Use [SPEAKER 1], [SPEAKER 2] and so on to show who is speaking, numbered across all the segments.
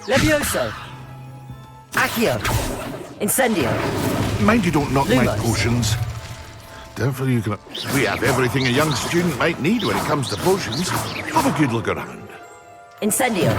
[SPEAKER 1] Levioso. Accio. Incendio.
[SPEAKER 2] Mind you don't knock my
[SPEAKER 1] Lumos.
[SPEAKER 2] potions. Therefore you can... We have everything a young student might need when it comes to potions. Have a good look around.
[SPEAKER 1] Incendio.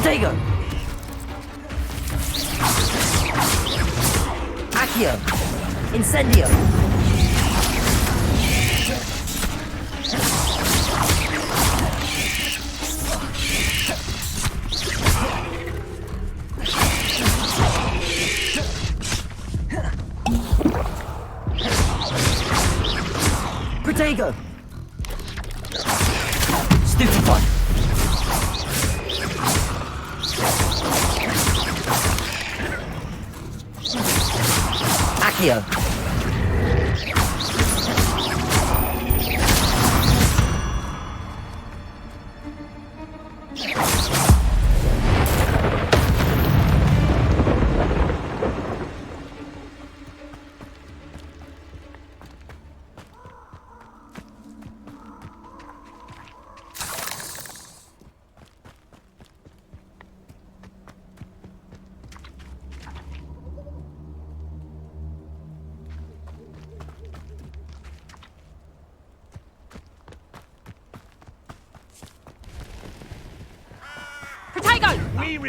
[SPEAKER 1] Protego. Accio. Incendio. Protego. Stupefy. Accio.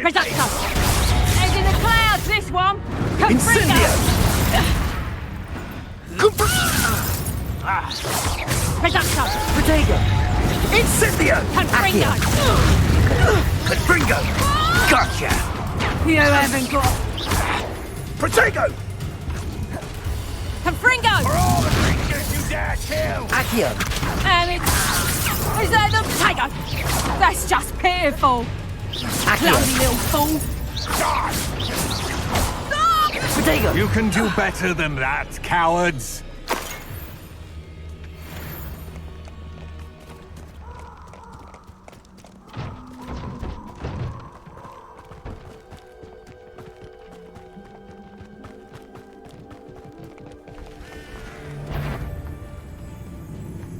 [SPEAKER 3] Reducto! Head in the clouds, this one!
[SPEAKER 1] Incendio!
[SPEAKER 3] Reducto!
[SPEAKER 1] Protego! Incendio!
[SPEAKER 3] Confringo!
[SPEAKER 1] Confringo! Gotcha!
[SPEAKER 3] You haven't got...
[SPEAKER 2] Protego!
[SPEAKER 3] Confringo!
[SPEAKER 2] For all the creatures you dare kill!
[SPEAKER 1] Accio!
[SPEAKER 3] Is that the Protego? That's just pitiful!
[SPEAKER 1] Accio!
[SPEAKER 3] Bloody little fool!
[SPEAKER 1] Potato!
[SPEAKER 4] You can do better than that, cowards!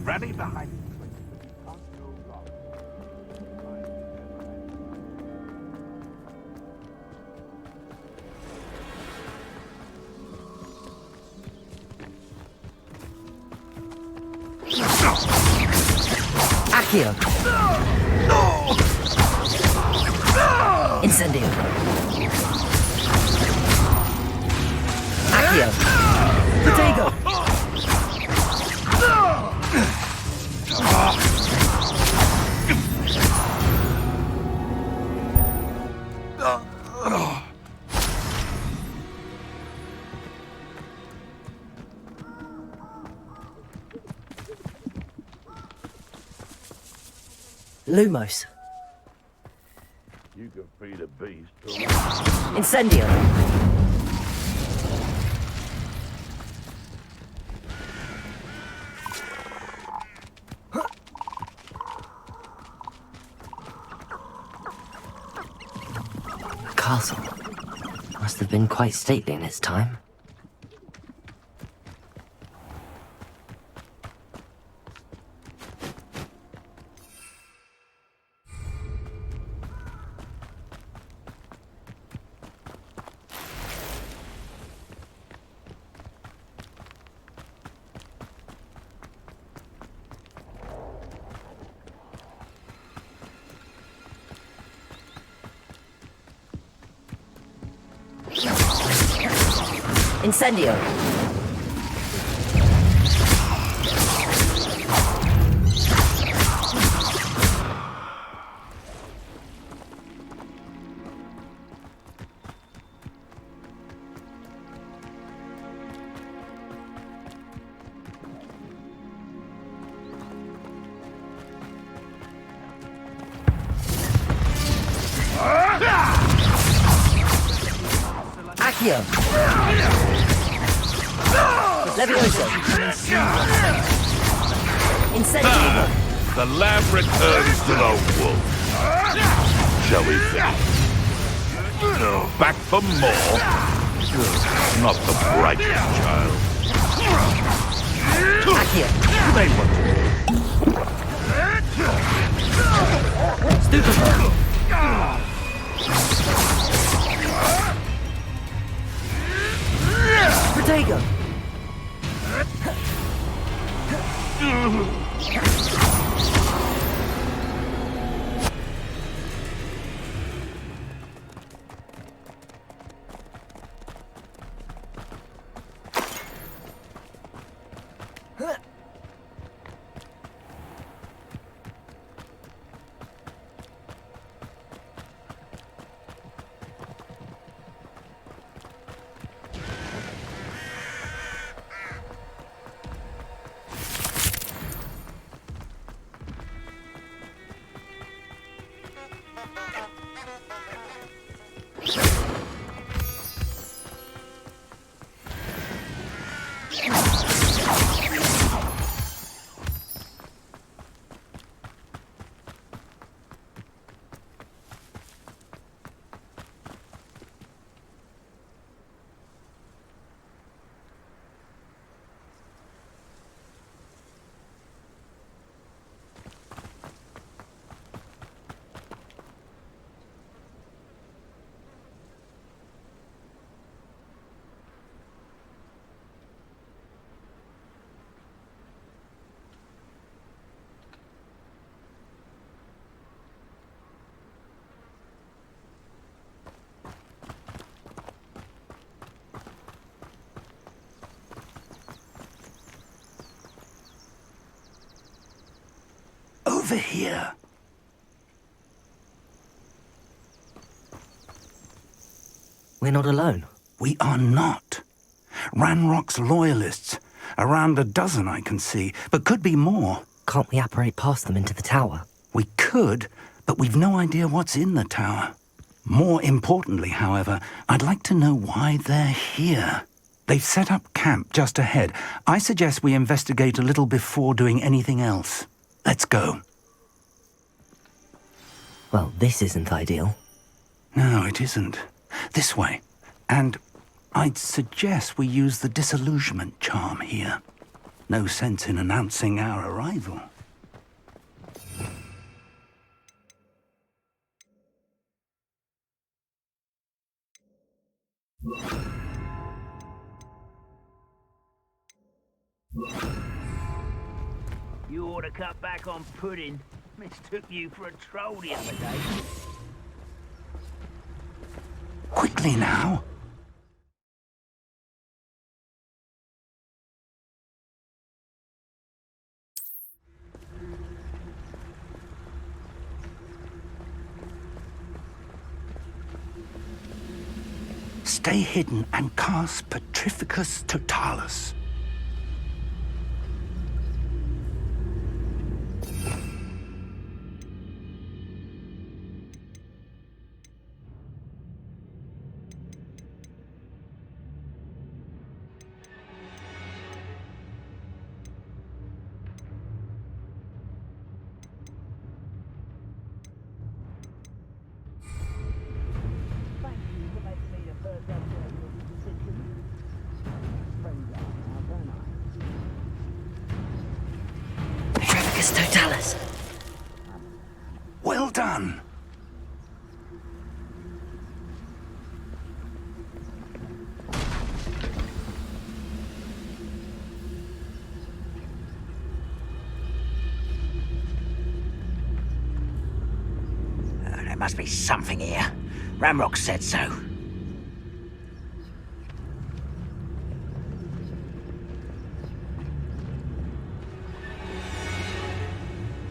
[SPEAKER 2] Rally behind.
[SPEAKER 1] Accio! Incendio! Accio! Potato! Lumos.
[SPEAKER 2] You can feed a beast.
[SPEAKER 1] Incendio. Castle. Must have been quite stately in its time. Incendio! Accio! Levioso! Incendio!
[SPEAKER 2] The lamb returns to the wolf. Shall we finish? Back for more? Not the brightest child.
[SPEAKER 1] Accio!
[SPEAKER 2] They want
[SPEAKER 1] Stupefy! Protego!
[SPEAKER 5] Over here.
[SPEAKER 1] We're not alone.
[SPEAKER 5] We are not. Ranrock's loyalists. Around a dozen I can see, but could be more.
[SPEAKER 1] Can't we apparate past them into the tower?
[SPEAKER 5] We could, but we've no idea what's in the tower. More importantly, however, I'd like to know why they're here. They've set up camp just ahead. I suggest we investigate a little before doing anything else. Let's go.
[SPEAKER 1] Well, this isn't ideal.
[SPEAKER 5] No, it isn't. This way. And I'd suggest we use the disillusionment charm here. No sense in announcing our arrival.
[SPEAKER 6] You ought to cut back on pudding. Mistook you for a troll the other day.
[SPEAKER 5] Quickly now. Stay hidden and cast Petrificus Totalis.
[SPEAKER 1] Petrificus Totalis.
[SPEAKER 5] Well done.
[SPEAKER 6] There must be something here. Ramrock said so.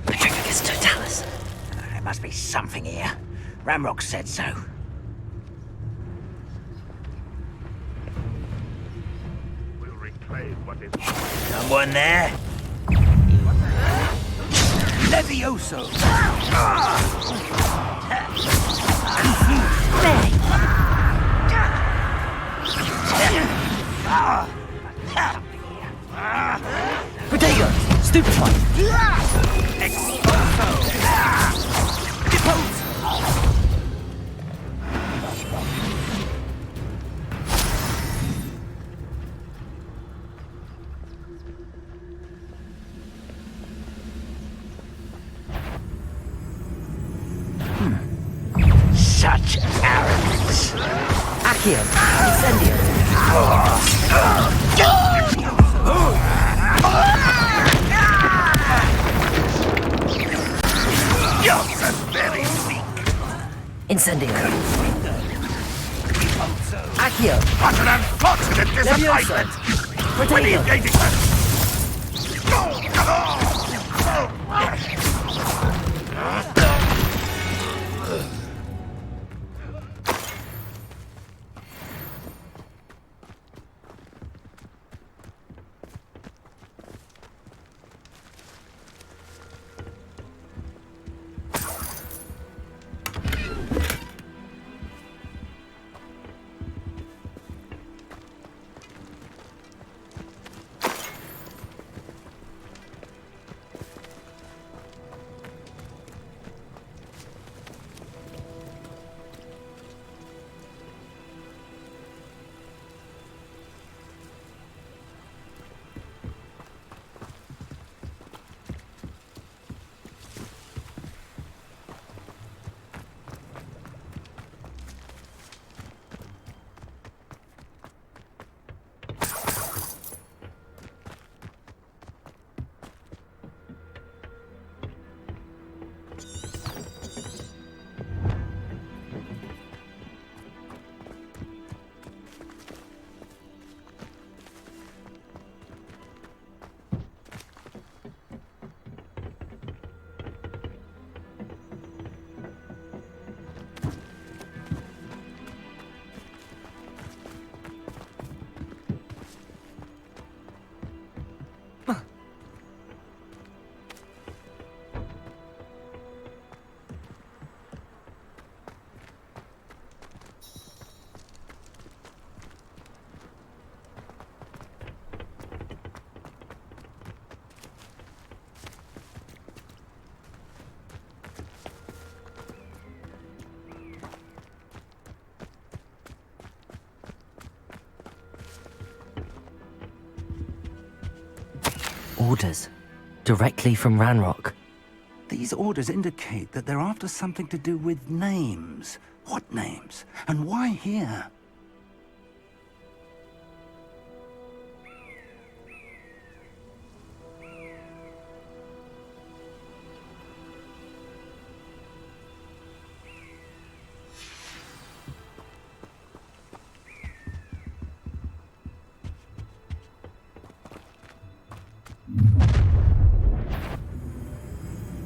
[SPEAKER 1] Petrificus Totalis.
[SPEAKER 6] There must be something here. Ramrock said so.
[SPEAKER 2] We'll reclaim what is
[SPEAKER 6] Someone there?
[SPEAKER 4] Levioso!
[SPEAKER 1] Protego! Stupefy!
[SPEAKER 6] Such arrogance.
[SPEAKER 1] Accio! Incendio!
[SPEAKER 2] yours and very weak.
[SPEAKER 1] Incendio! Accio!
[SPEAKER 2] What an unfortunate disappointment! When
[SPEAKER 1] Protego!
[SPEAKER 2] engaging them!
[SPEAKER 1] Orders. Directly from Ranrock.
[SPEAKER 5] These orders indicate that they're after something to do with names. What names? And why here?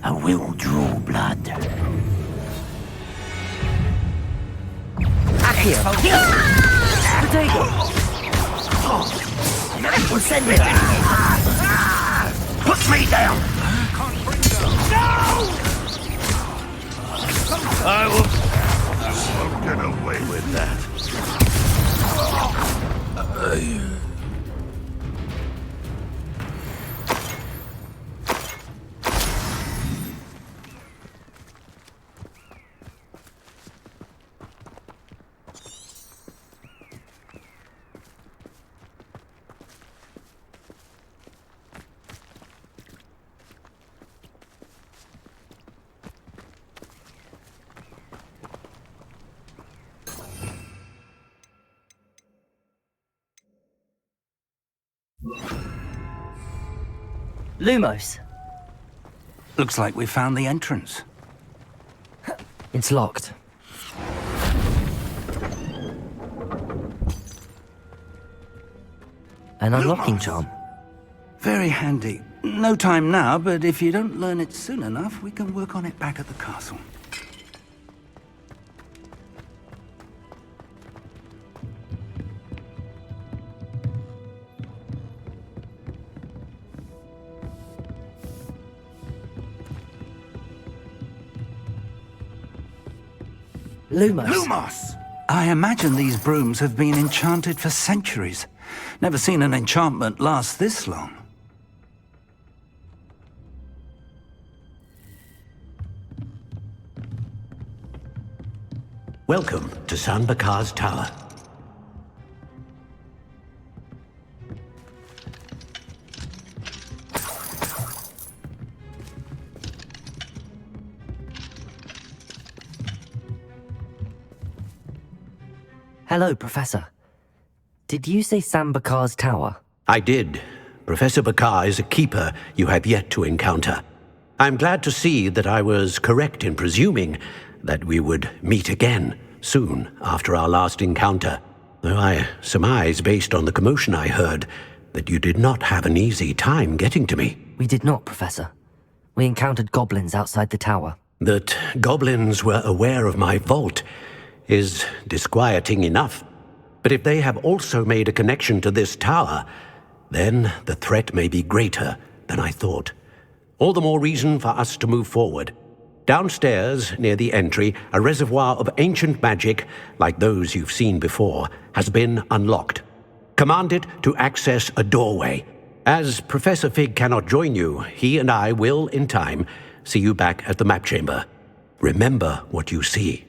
[SPEAKER 4] I will draw blood.
[SPEAKER 1] Accio! Potato! Incendio!
[SPEAKER 4] Put me down!
[SPEAKER 2] I won't get away with that.
[SPEAKER 1] Lumos.
[SPEAKER 5] Looks like we found the entrance.
[SPEAKER 1] It's locked. An unlocking charm.
[SPEAKER 5] Very handy. No time now, but if you don't learn it soon enough, we can work on it back at the castle.
[SPEAKER 1] Lumos.
[SPEAKER 4] Lumos!
[SPEAKER 5] I imagine these brooms have been enchanted for centuries. Never seen an enchantment last this long.
[SPEAKER 7] Welcome to San Bakar's Tower.
[SPEAKER 1] Hello, Professor. Did you say Sam Bakar's tower?
[SPEAKER 7] I did. Professor Bakar is a keeper you have yet to encounter. I'm glad to see that I was correct in presuming that we would meet again soon after our last encounter, though I surmise, based on the commotion I heard, that you did not have an easy time getting to me.
[SPEAKER 1] We did not, Professor. We encountered goblins outside the tower.
[SPEAKER 7] That goblins were aware of my vault is disquieting enough. But if they have also made a connection to this tower, then the threat may be greater than I thought. All the more reason for us to move forward. Downstairs, near the entry, a reservoir of ancient magic, like those you've seen before, has been unlocked. Command it to access a doorway. As Professor Fig cannot join you, he and I will, in time, see you back at the map chamber. Remember what you see.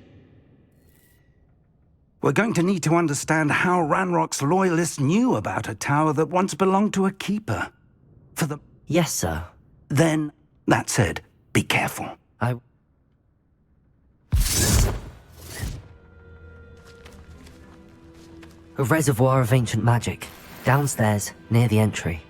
[SPEAKER 5] We're going to need to understand how Ranrock's loyalists knew about a tower that once belonged to a keeper.
[SPEAKER 1] Yes, sir.
[SPEAKER 5] Then, that said, be careful.
[SPEAKER 1] A reservoir of ancient magic. Downstairs, near the entry.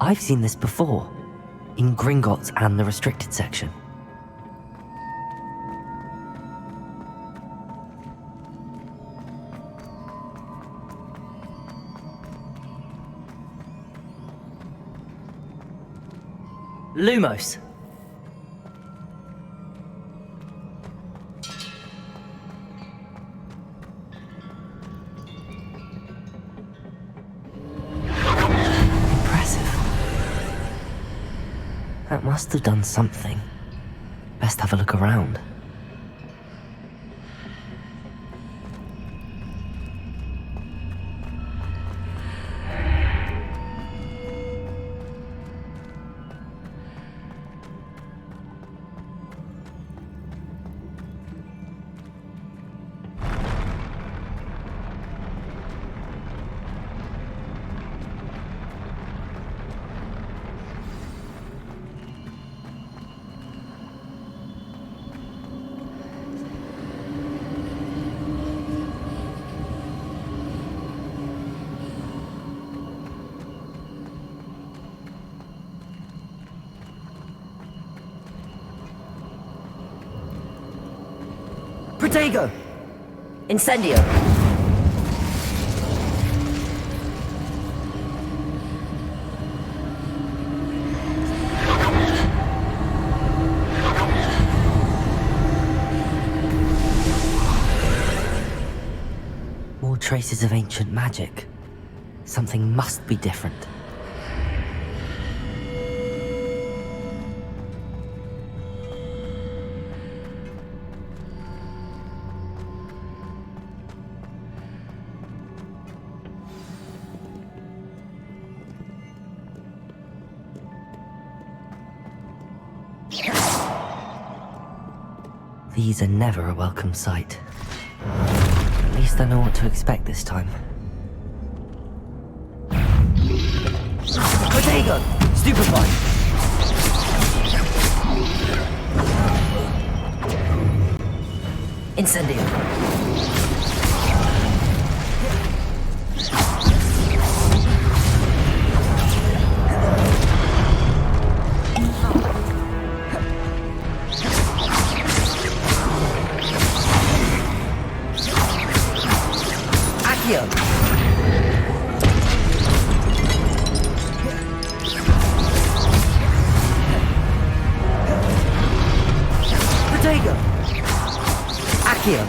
[SPEAKER 1] I've seen this before, in Gringotts and the restricted section. Lumos. Impressive. That must have done something. Best have a look around. Protego! Incendio! More traces of ancient magic. Something must be different. These are never a welcome sight. At least I know what to expect this time. Protego! Stupefy! Incendio! Protego! Accio!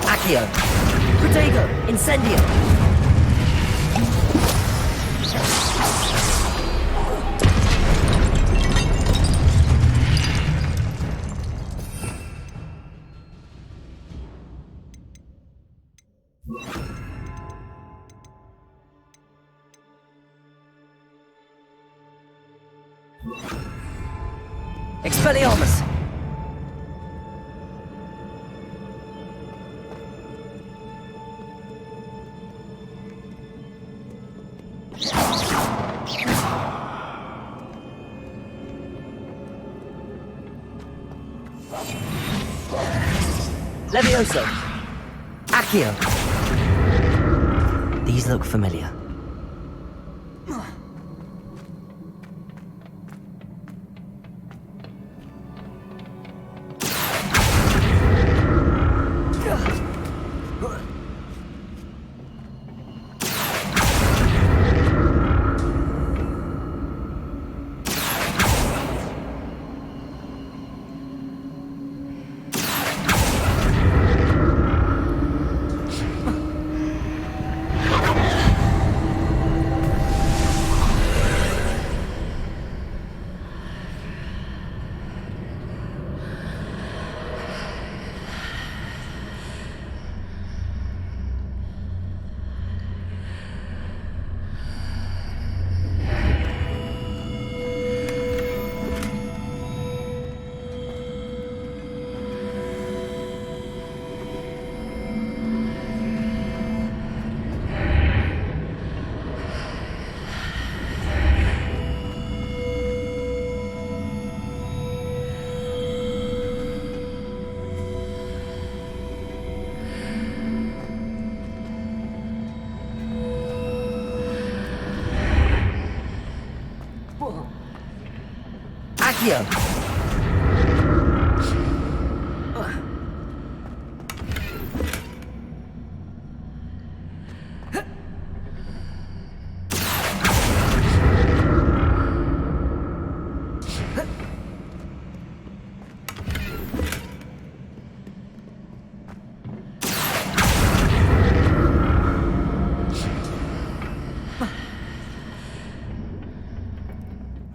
[SPEAKER 1] Accio! Protego! Incendio! Expelliarmus! Levioso! Accio! These look familiar. Accio!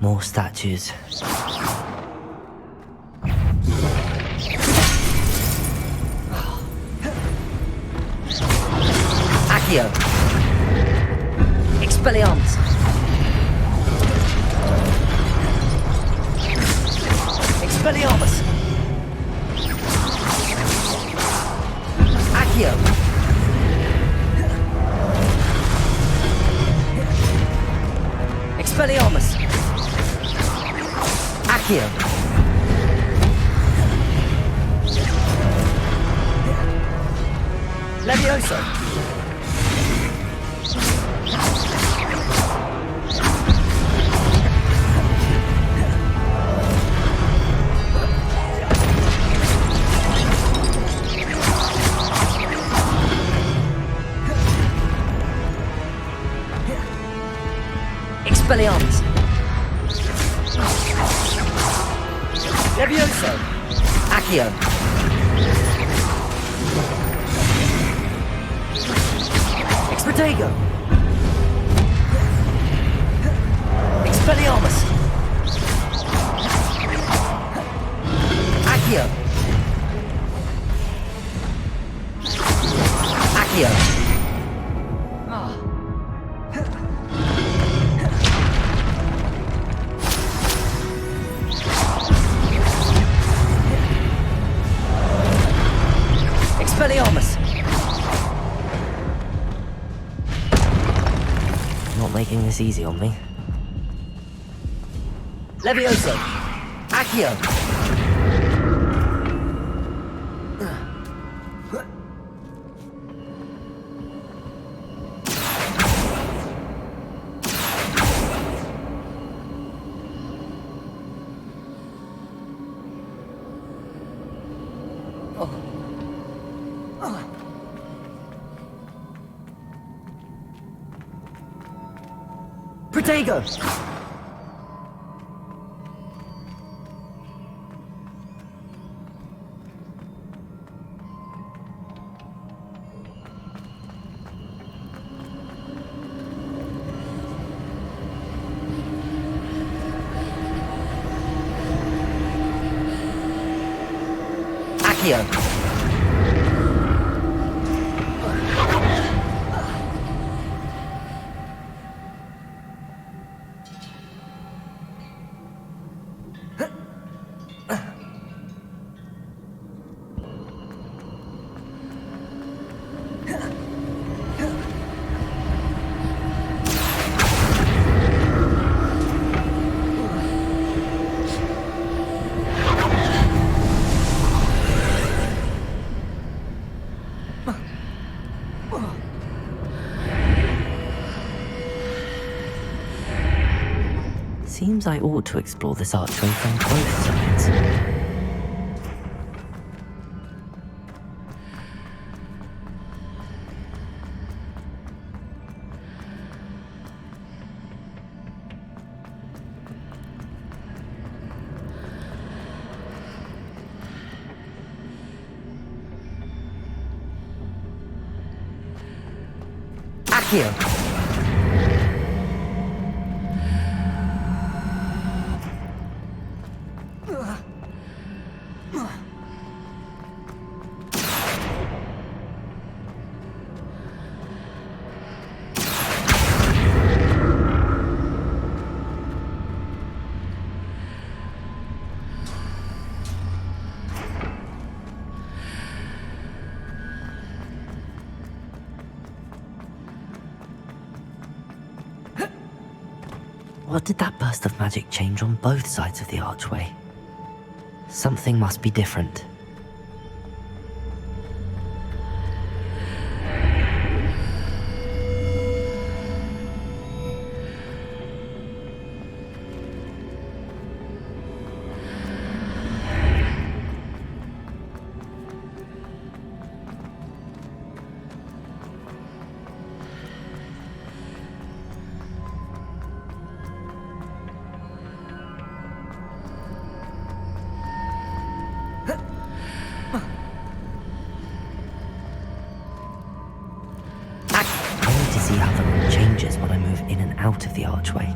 [SPEAKER 1] More statues. Accio! Expelliarmus! Expelliarmus! Accio! Expelliarmus! Accio! Levioso! Expelliarmus! Levioso! Accio! Expedego! Expelliarmus! Accio! Accio! Expelliarmus! Not making this easy on me. Levioso! Accio! Protego! Accio! Seems I ought to explore this archway from both sides. Accio! What did that burst of magic change on both sides of the archway? Something must be different. see how the room changes when I move in and out of the archway.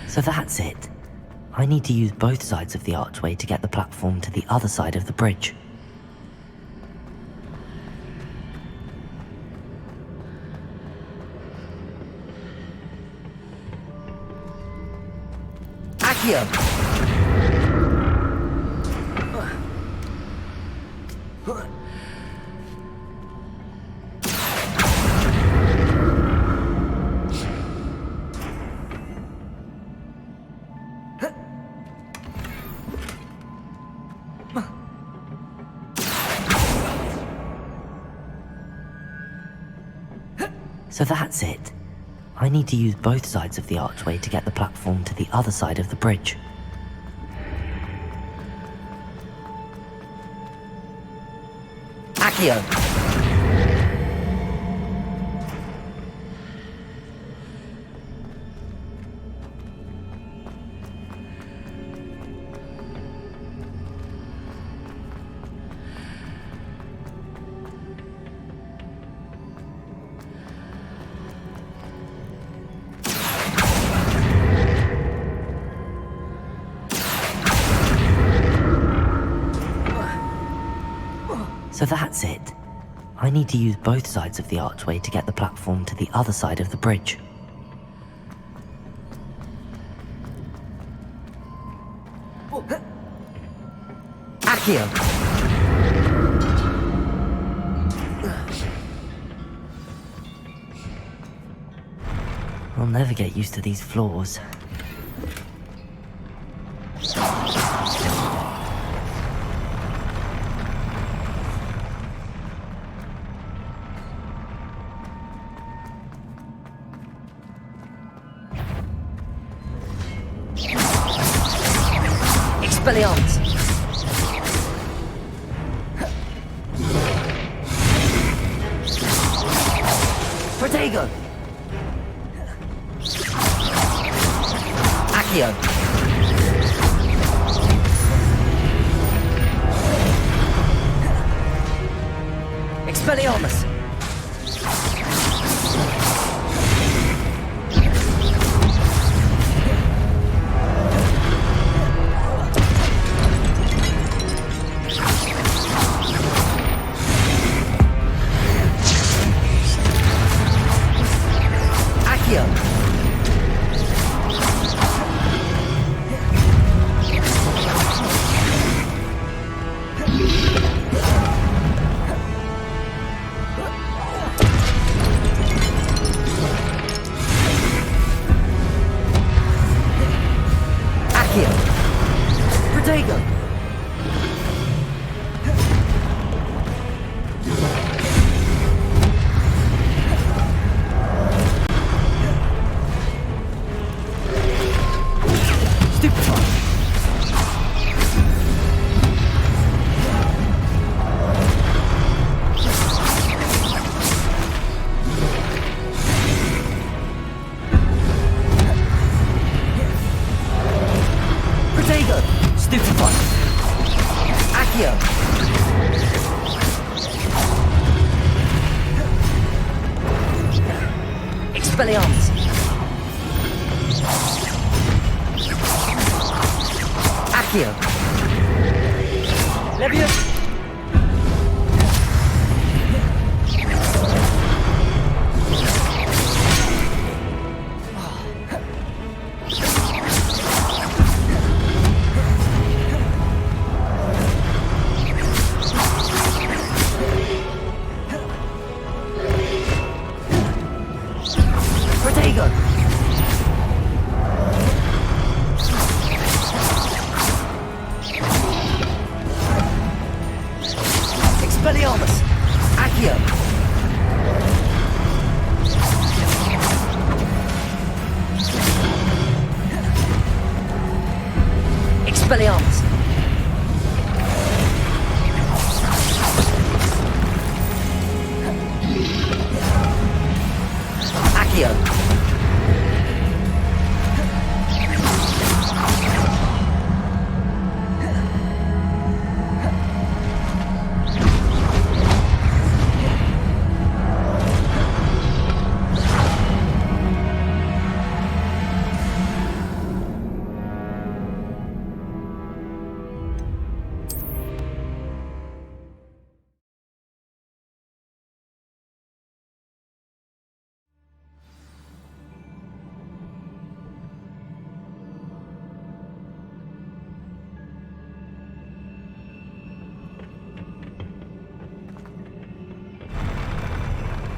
[SPEAKER 1] So that's it. I need to use both sides of the archway to get the platform to the other side of the bridge.
[SPEAKER 8] Accio!
[SPEAKER 1] So that's it. I need to use both sides of the archway to get the platform to the other side of the bridge.
[SPEAKER 8] Accio!
[SPEAKER 1] So that's it. I need to use both sides of the archway to get the platform to the other side of the bridge.
[SPEAKER 8] Accio!
[SPEAKER 1] I'll never get used to these floors.
[SPEAKER 8] Expelliarmus! Protego! Accio! Expelliarmus! Protego! Stupefy! Protego! Stupefy! Accio! Expelliarmus! Accio! Levius! Expelliarmus! Accio! Expelliarmus! Accio!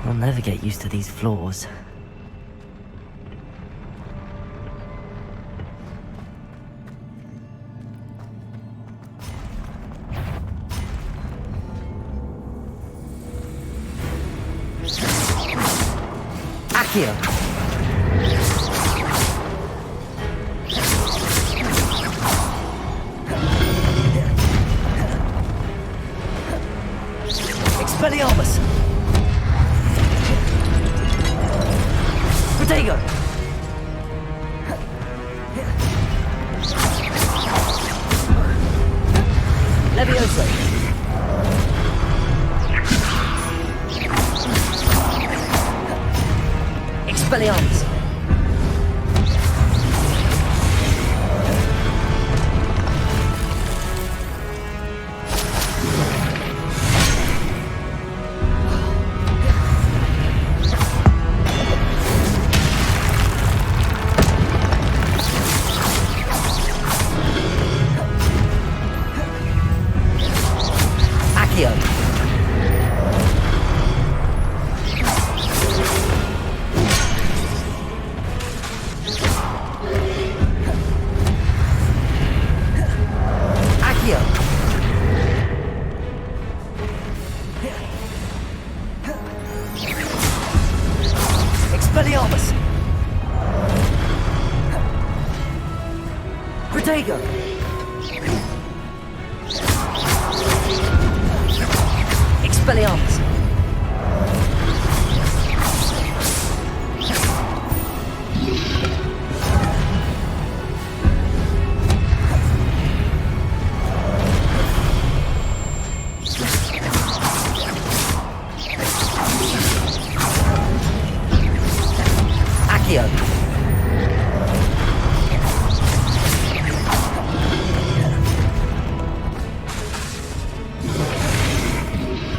[SPEAKER 1] I'll never get used to these floors.
[SPEAKER 8] Accio! Expelliarmus! Protego! Levioso! Expelliarmus! Accio! Accio! Expelliarmus! Protego! Expelliarmus! Accio!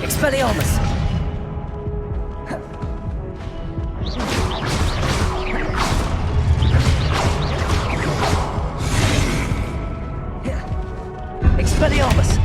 [SPEAKER 8] Expelliarmus! Expelliarmus!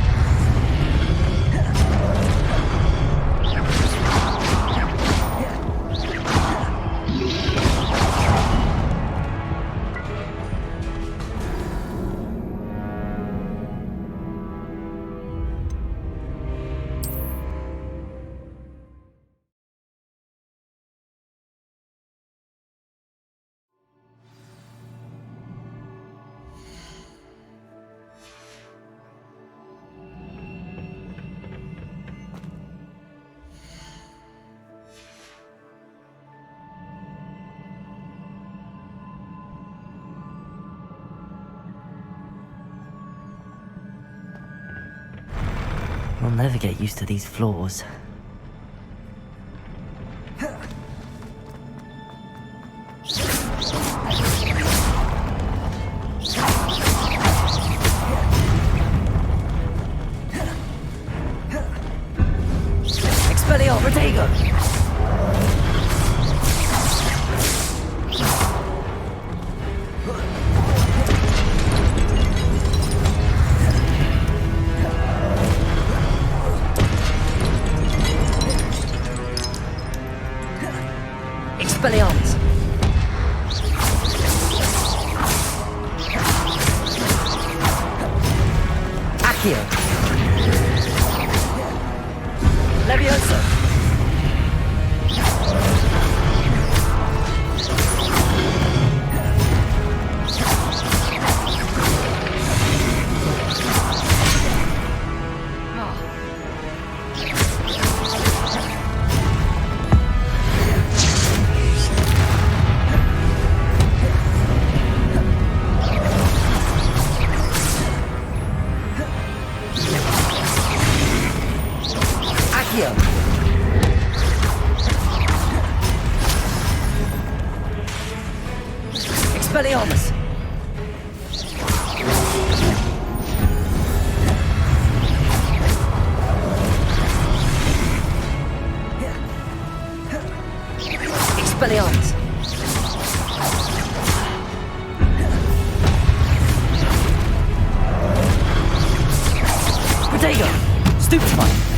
[SPEAKER 1] I'll never get used to these floors.
[SPEAKER 8] Expelliarmus! Protego! Expelliarmus! Accio! Levioso. Accio. Expelliarmus. Expelliarmus. Protego. Stupefy.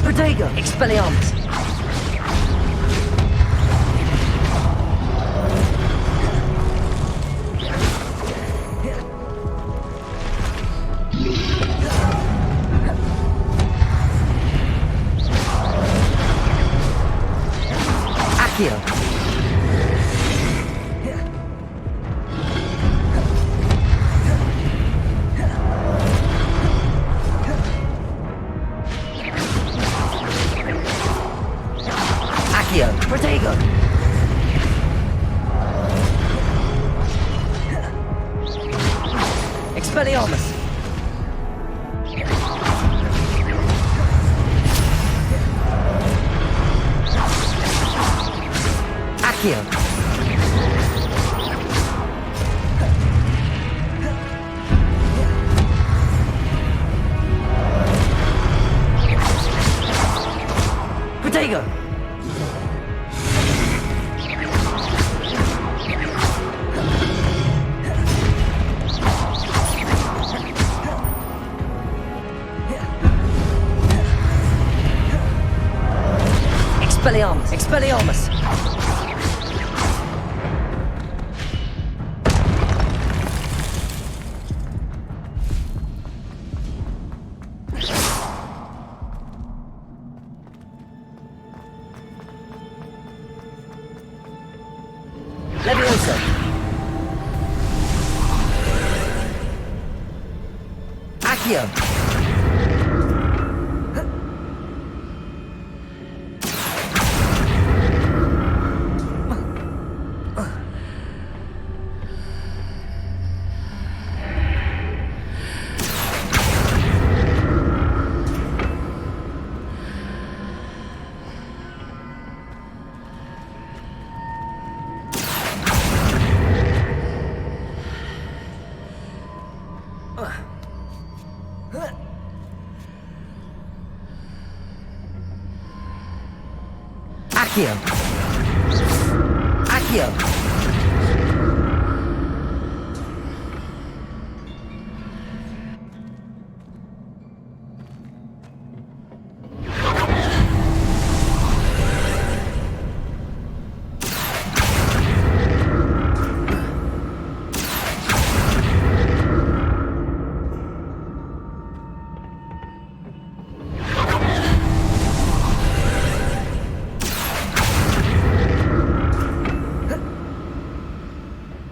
[SPEAKER 8] Protego. Expelliarmus. Accio. Accio. Protego. Expelliarmus. Accio. Protego. Expelliarmus. Expelliarmus. Levioso. Accio. Accio. Accio.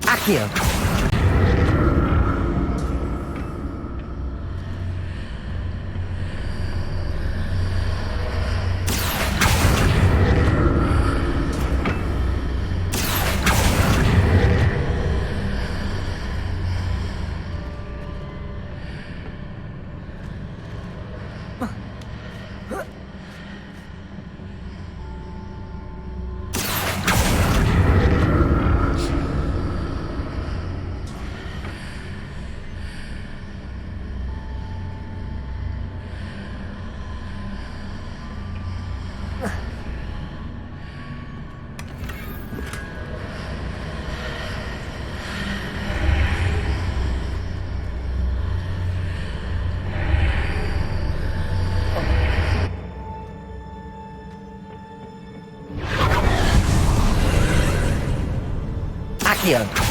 [SPEAKER 8] Accio. Accio.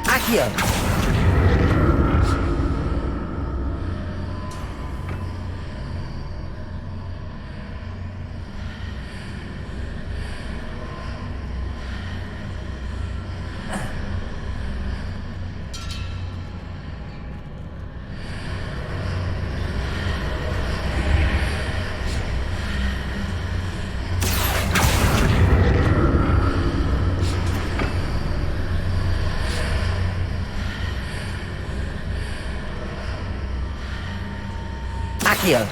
[SPEAKER 8] Accio. Accio.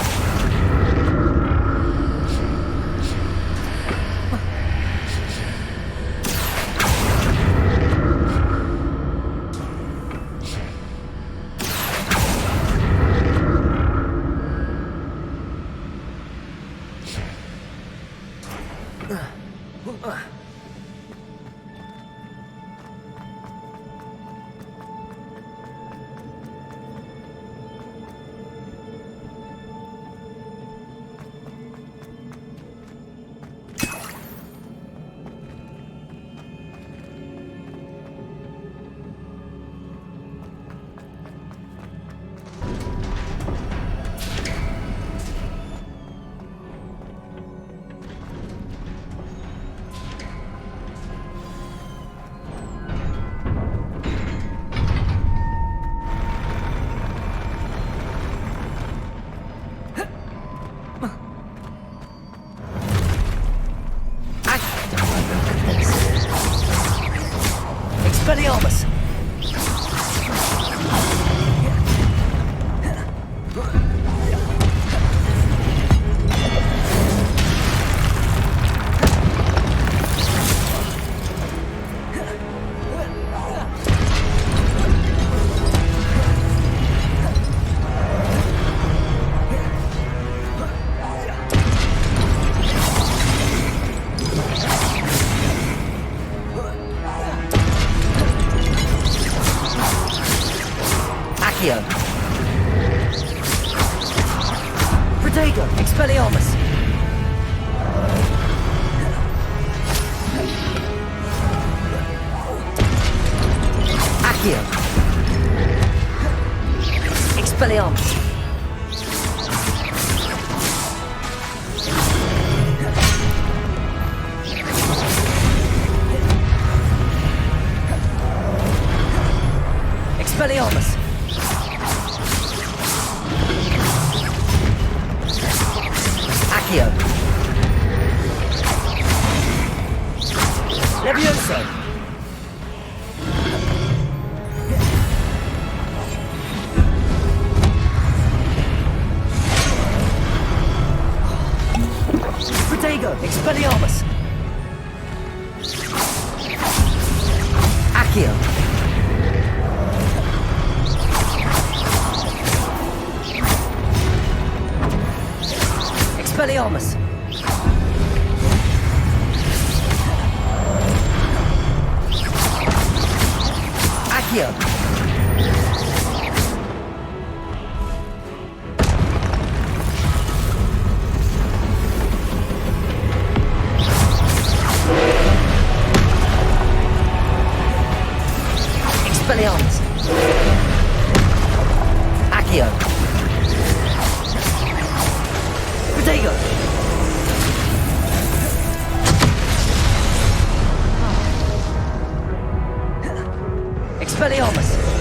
[SPEAKER 8] Accio. Expelliarmus! Accio. Protego, Expelliarmus! Accio. Expelliarmus! Expelliarmus! Accio. Levioso! Protego, Expelliarmus! Accio. Expelliarmus! Accio. Expelliarmus! Accio. Protego! Expelliarmus!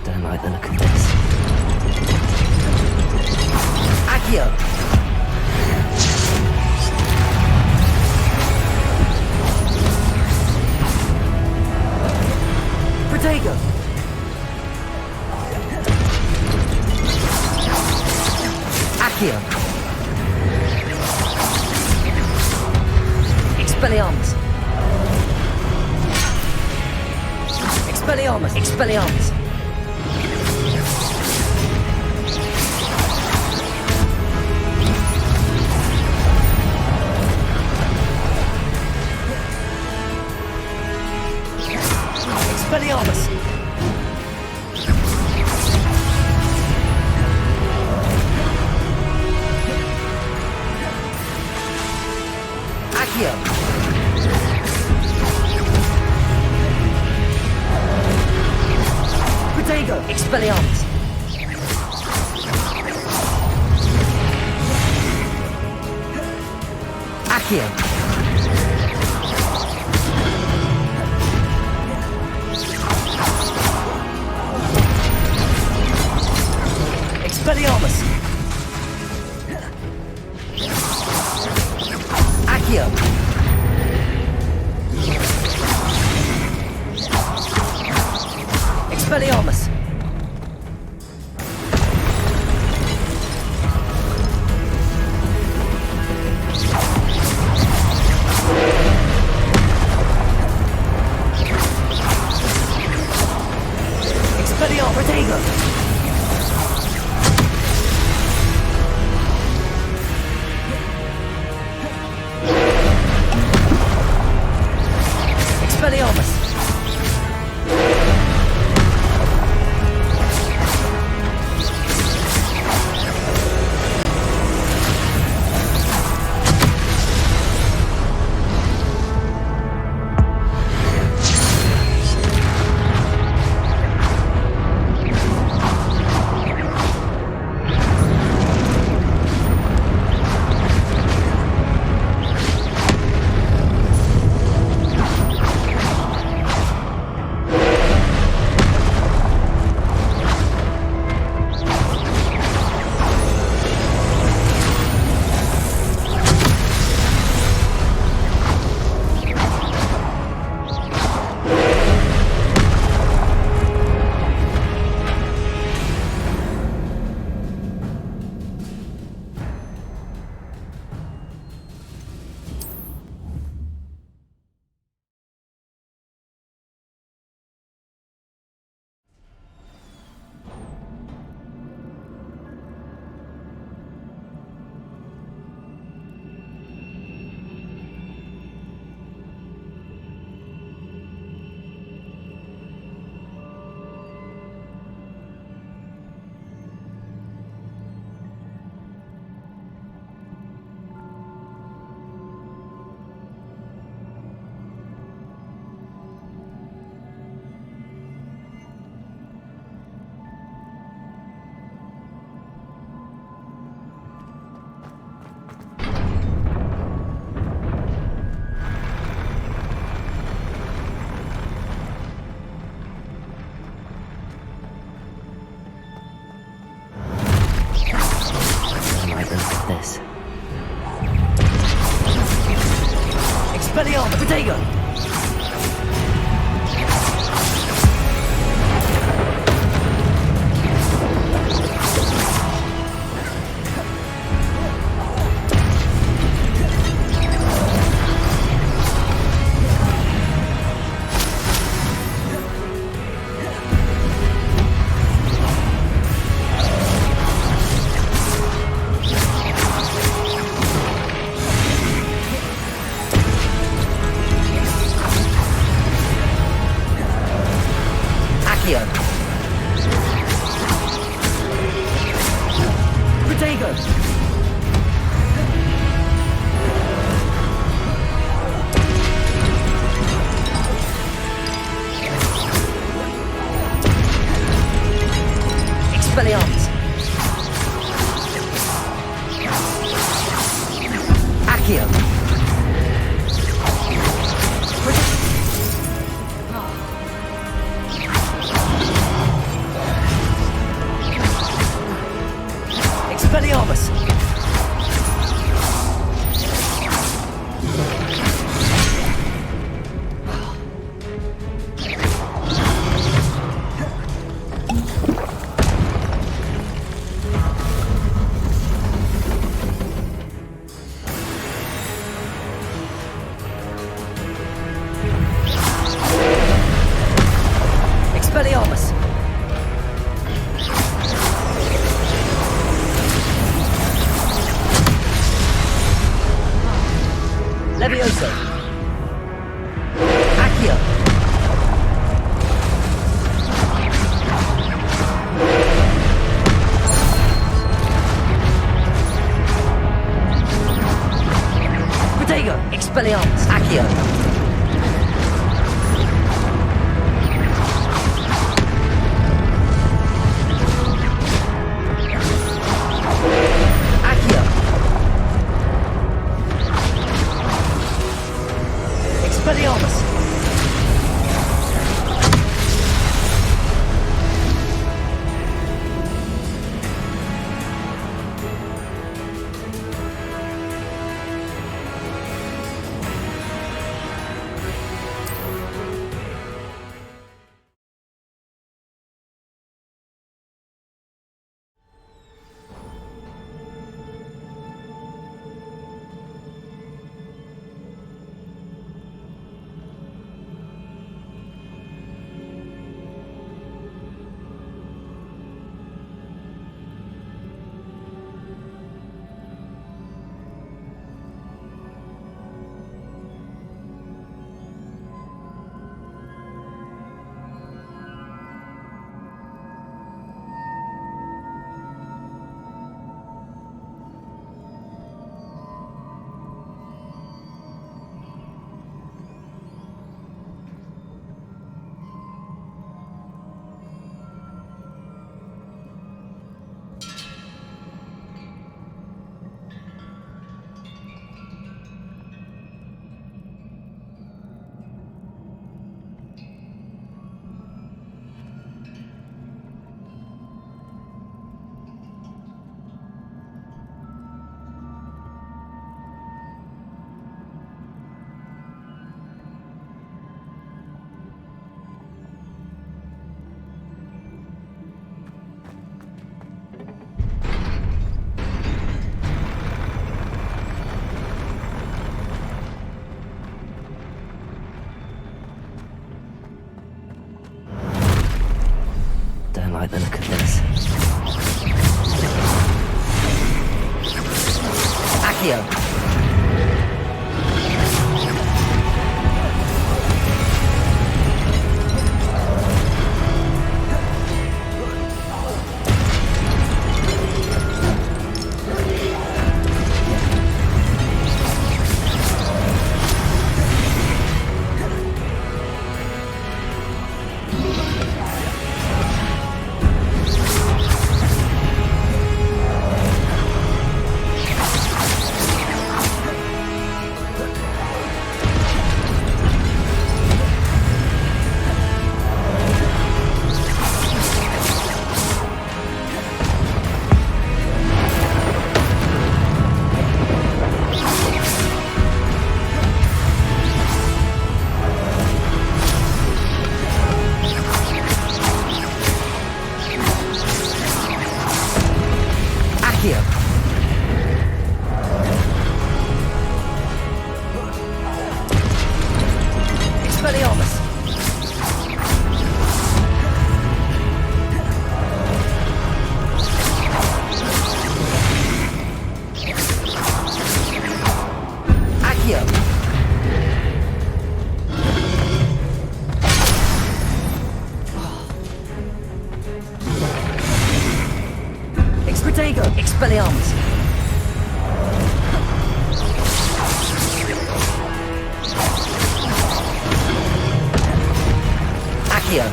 [SPEAKER 1] Don't like the look of this.
[SPEAKER 8] Accio! Protego! Accio! Expelliarmus! Expelliarmus! Expelliarmus! Expelliarmus! Accio! Protego! Expelliarmus! Accio! Expelliarmus! Accio! Expelliarmus! Expelliarmus! Protego! Expelliarmus!
[SPEAKER 1] this.
[SPEAKER 8] Expelliarmus! Protego! Levioso. Accio. Protego. Expelliarmus. Accio. Accio. Expelliarmus.
[SPEAKER 1] Don't like the look of this.
[SPEAKER 8] Accio. Accio. Expelliarmus. Accio. Protego. Expelliarmus. Accio.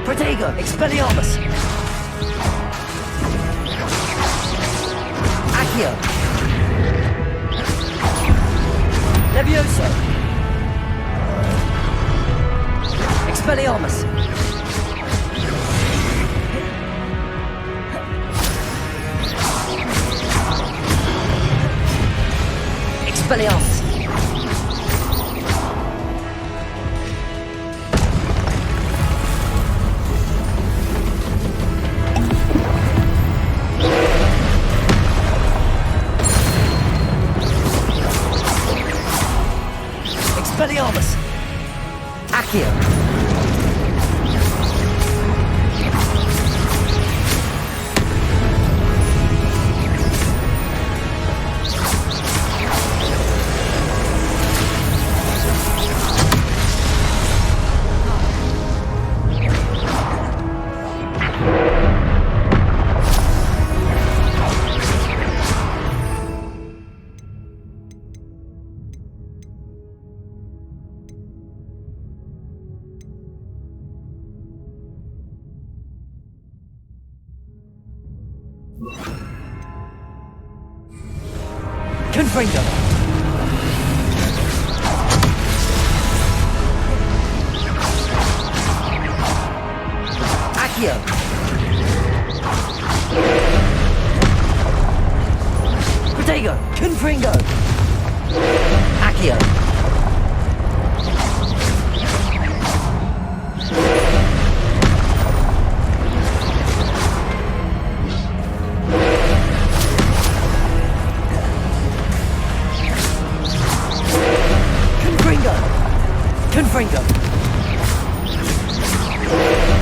[SPEAKER 8] Protego. Expelliarmus. Accio. Levioso. Expelliarmus. Expelliarmus. Expelliarmus! Accio! Confringo! Accio! Protego! Confringo! Accio! Confringo! Confringo!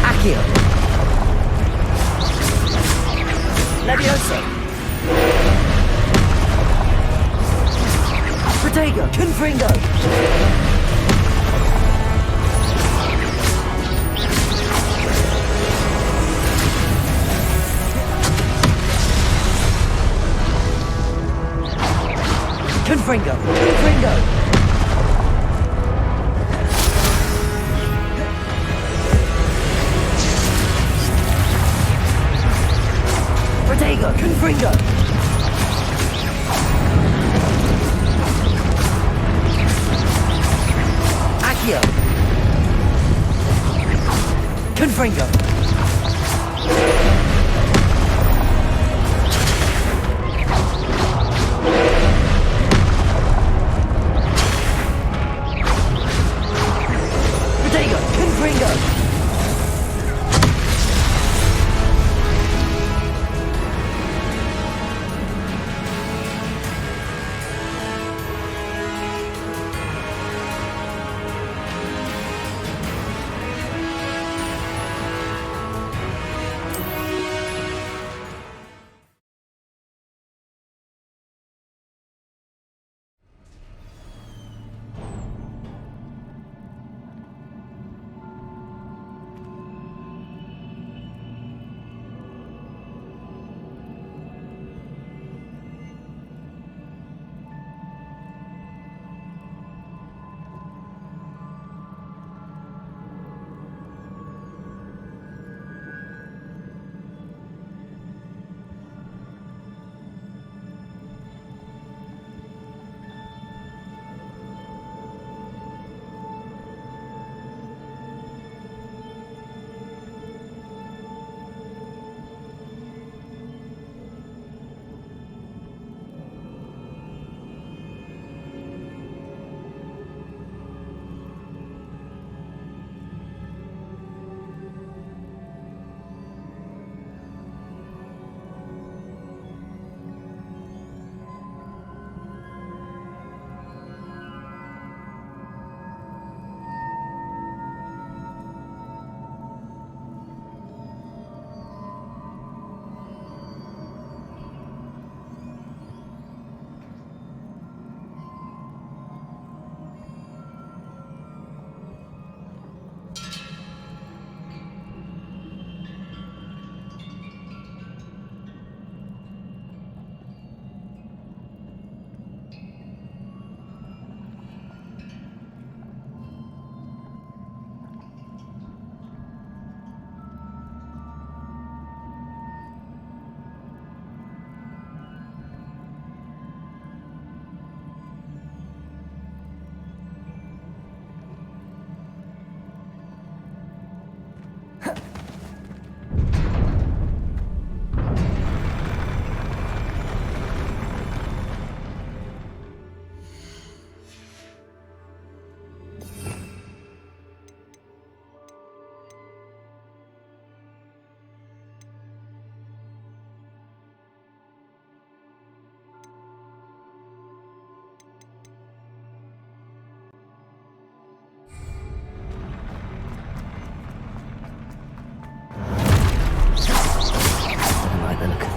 [SPEAKER 8] Accio! Levioso! Protego! Confringo! Confringo! Confringo! Protego! Confringo! Accio! Confringo! Protego! Confringo!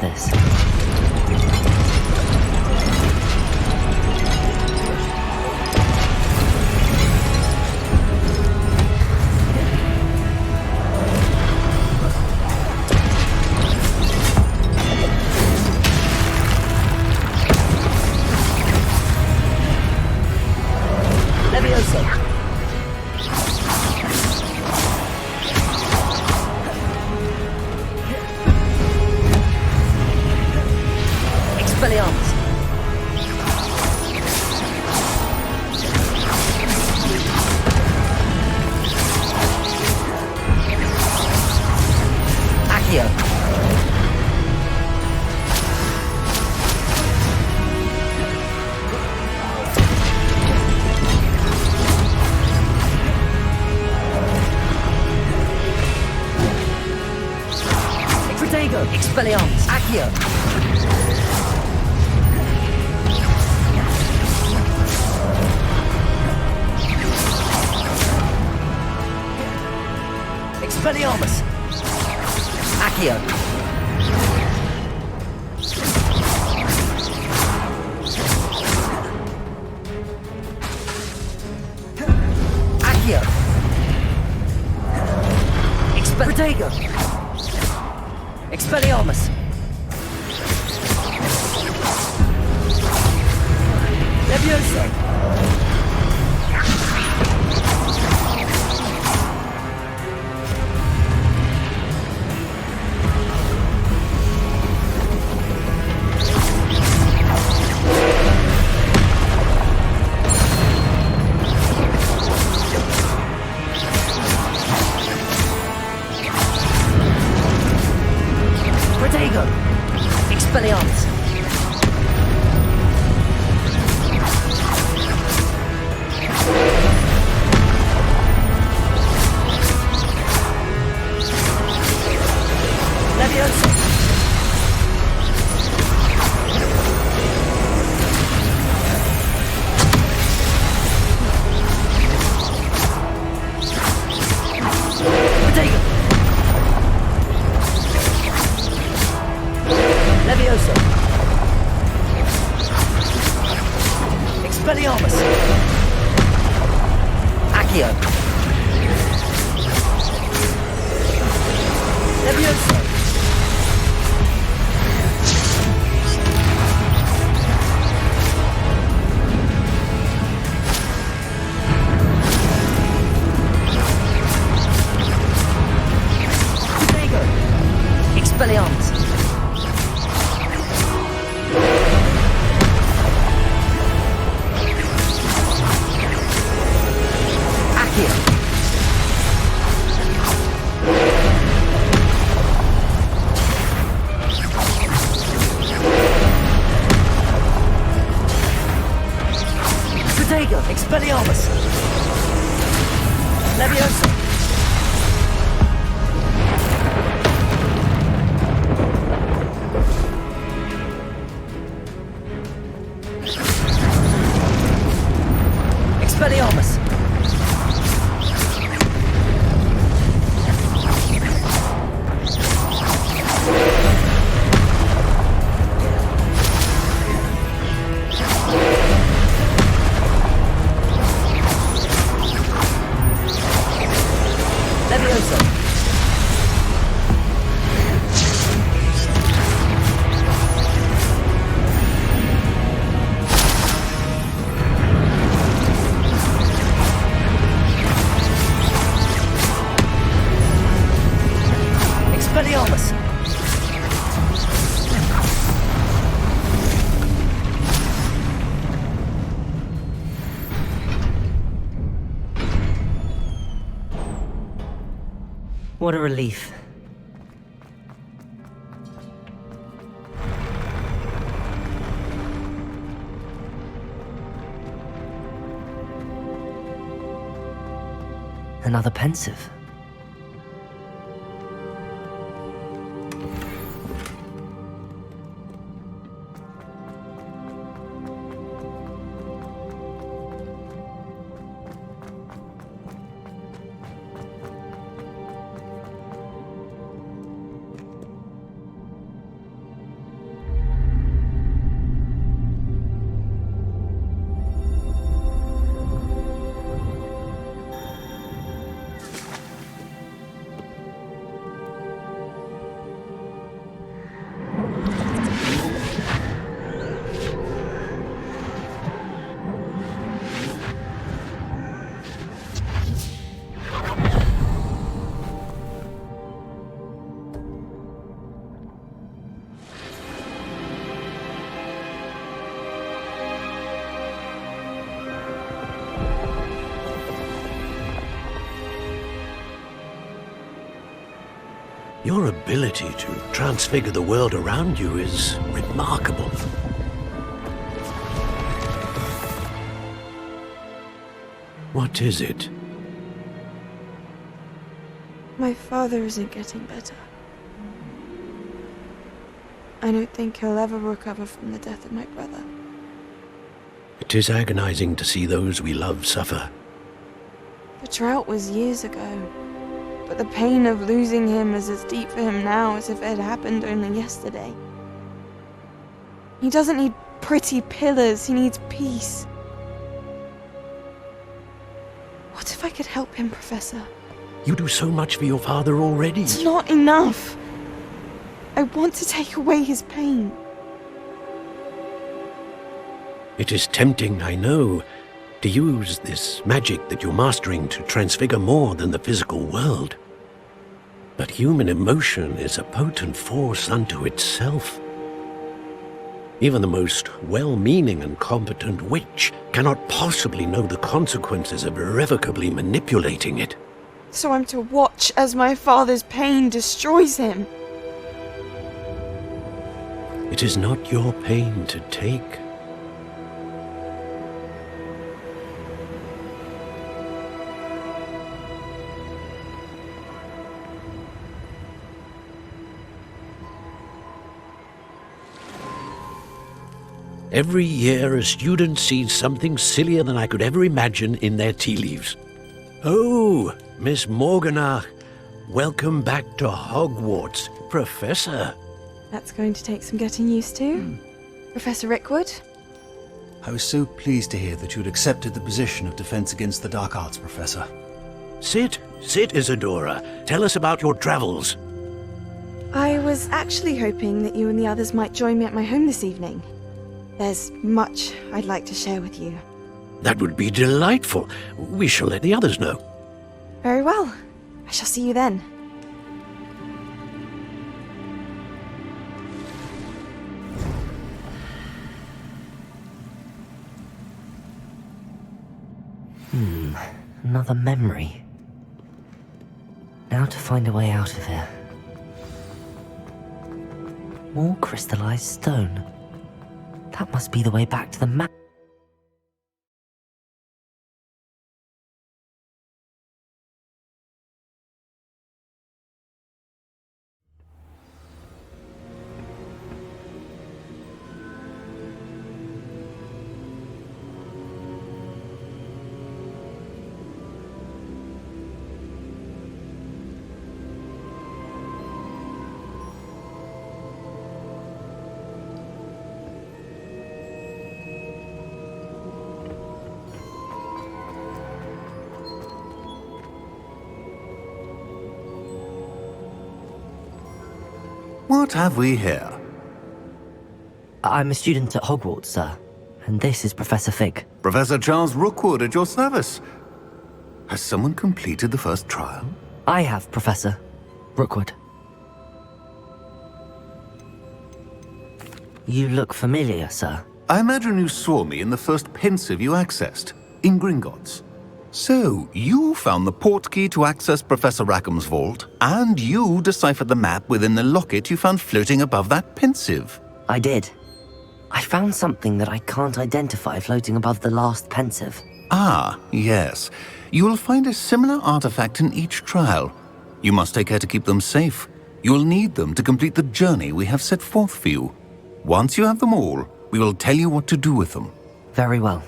[SPEAKER 1] this.
[SPEAKER 8] Levioso. Expelliarmus. Accio. Protego. Expelliarmus. Accio. Expelliarmus. Accio. Accio. Protego. Expelliarmus. Levioso. Protego. Expelliarmus. Levioso. Protego. Levioso. Expelliarmus. Accio. Levioso. Protego. Expelliarmus. Accio. Protego. Expelliarmus. Levioso. Expelliarmus. Levioso. Expelliarmus.
[SPEAKER 1] What a relief. Another pensive.
[SPEAKER 7] Your ability to transfigure the world around you is remarkable. What is it?
[SPEAKER 9] My father isn't getting better. I don't think he'll ever recover from the death of my brother.
[SPEAKER 7] It is agonizing to see those we love suffer.
[SPEAKER 9] The drought was years ago, but the pain of losing him is as deep for him now as if it had happened only yesterday. He doesn't need pretty pillars, he needs peace. What if I could help him, Professor?
[SPEAKER 7] You do so much for your father already.
[SPEAKER 9] It's not enough. I want to take away his pain.
[SPEAKER 7] It is tempting, I know, to use this magic that you're mastering to transfigure more than the physical world. But human emotion is a potent force unto itself. Even the most well-meaning and competent witch cannot possibly know the consequences of irrevocably manipulating it.
[SPEAKER 9] So I'm to watch as my father's pain destroys him.
[SPEAKER 7] It is not your pain to take. Every year, a student sees something sillier than I could ever imagine in their tea leaves. Oh, Miss Morganach, welcome back to Hogwarts, Professor.
[SPEAKER 9] That's going to take some getting used to. Professor Rickwood?
[SPEAKER 10] I was so pleased to hear that you'd accepted the position of Defense Against the Dark Arts, Professor.
[SPEAKER 7] Sit, Isadora. Tell us about your travels.
[SPEAKER 9] I was actually hoping that you and the others might join me at my home this evening. There's much I'd like to share with you.
[SPEAKER 7] That would be delightful. We shall let the others know.
[SPEAKER 9] Very well. I shall see you then.
[SPEAKER 1] Another memory. Now to find a way out of here. More crystallized stone. That must be the way back to the map.
[SPEAKER 11] What have we here?
[SPEAKER 1] I'm a student at Hogwarts, sir. And this is Professor Fig.
[SPEAKER 11] Professor Charles Rookwood at your service. Has someone completed the first trial?
[SPEAKER 1] I have, Professor Rookwood. You look familiar, sir.
[SPEAKER 11] I imagine you saw me in the first pensive you accessed, in Gringotts. So, you found the portkey to access Professor Rackham's vault, and you deciphered the map within the locket you found floating above that pensive.
[SPEAKER 1] I did. I found something that I can't identify floating above the last pensive.
[SPEAKER 11] Ah, yes. You will find a similar artifact in each trial. You must take care to keep them safe. You will need them to complete the journey we have set forth for you. Once you have them all, we will tell you what to do with them.
[SPEAKER 1] Very well.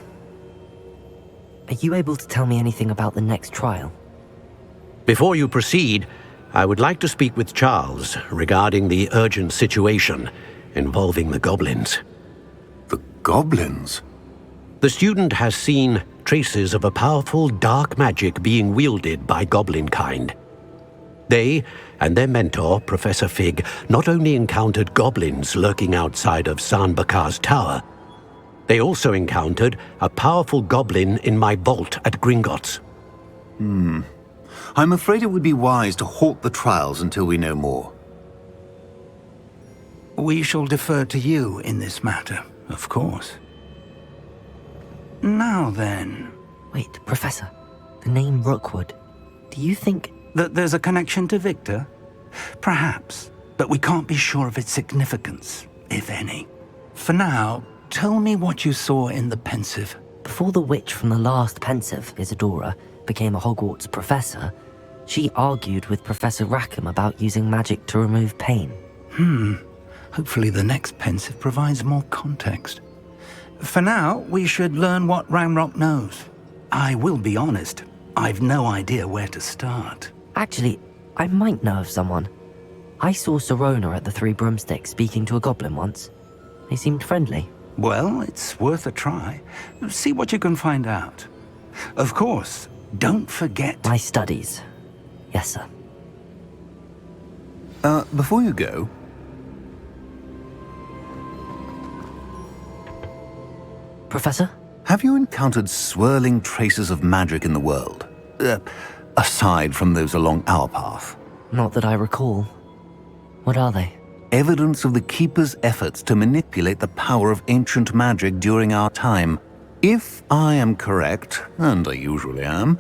[SPEAKER 1] Are you able to tell me anything about the next trial?
[SPEAKER 7] Before you proceed, I would like to speak with Charles regarding the urgent situation involving the goblins.
[SPEAKER 11] The goblins?
[SPEAKER 7] The student has seen traces of a powerful dark magic being wielded by goblin kind. They and their mentor, Professor Fig, not only encountered goblins lurking outside of San Bakar's tower, they also encountered a powerful goblin in my vault at Gringotts.
[SPEAKER 11] I'm afraid it would be wise to halt the trials until we know more.
[SPEAKER 5] We shall defer to you in this matter, of course. Now then...
[SPEAKER 1] Wait, Professor. The name Rookwood. Do you think...
[SPEAKER 5] that there's a connection to Victor? Perhaps, but we can't be sure of its significance, if any. For now, tell me what you saw in the pensive.
[SPEAKER 1] Before the witch from the last pensive, Isadora, became a Hogwarts professor, she argued with Professor Rackham about using magic to remove pain.
[SPEAKER 5] Hopefully the next pensive provides more context. For now, we should learn what Ranrock knows. I will be honest, I've no idea where to start.
[SPEAKER 1] Actually, I might know of someone. I saw Sirona at the Three Broomsticks speaking to a goblin once. They seemed friendly.
[SPEAKER 5] Well, it's worth a try. See what you can find out. Of course, don't forget...
[SPEAKER 1] My studies. Yes, sir.
[SPEAKER 11] Before you go...
[SPEAKER 1] Professor?
[SPEAKER 11] Have you encountered swirling traces of magic in the world? Aside from those along our path?
[SPEAKER 1] Not that I recall. What are they?
[SPEAKER 11] Evidence of the Keeper's efforts to manipulate the power of ancient magic during our time. If I am correct, and I usually am,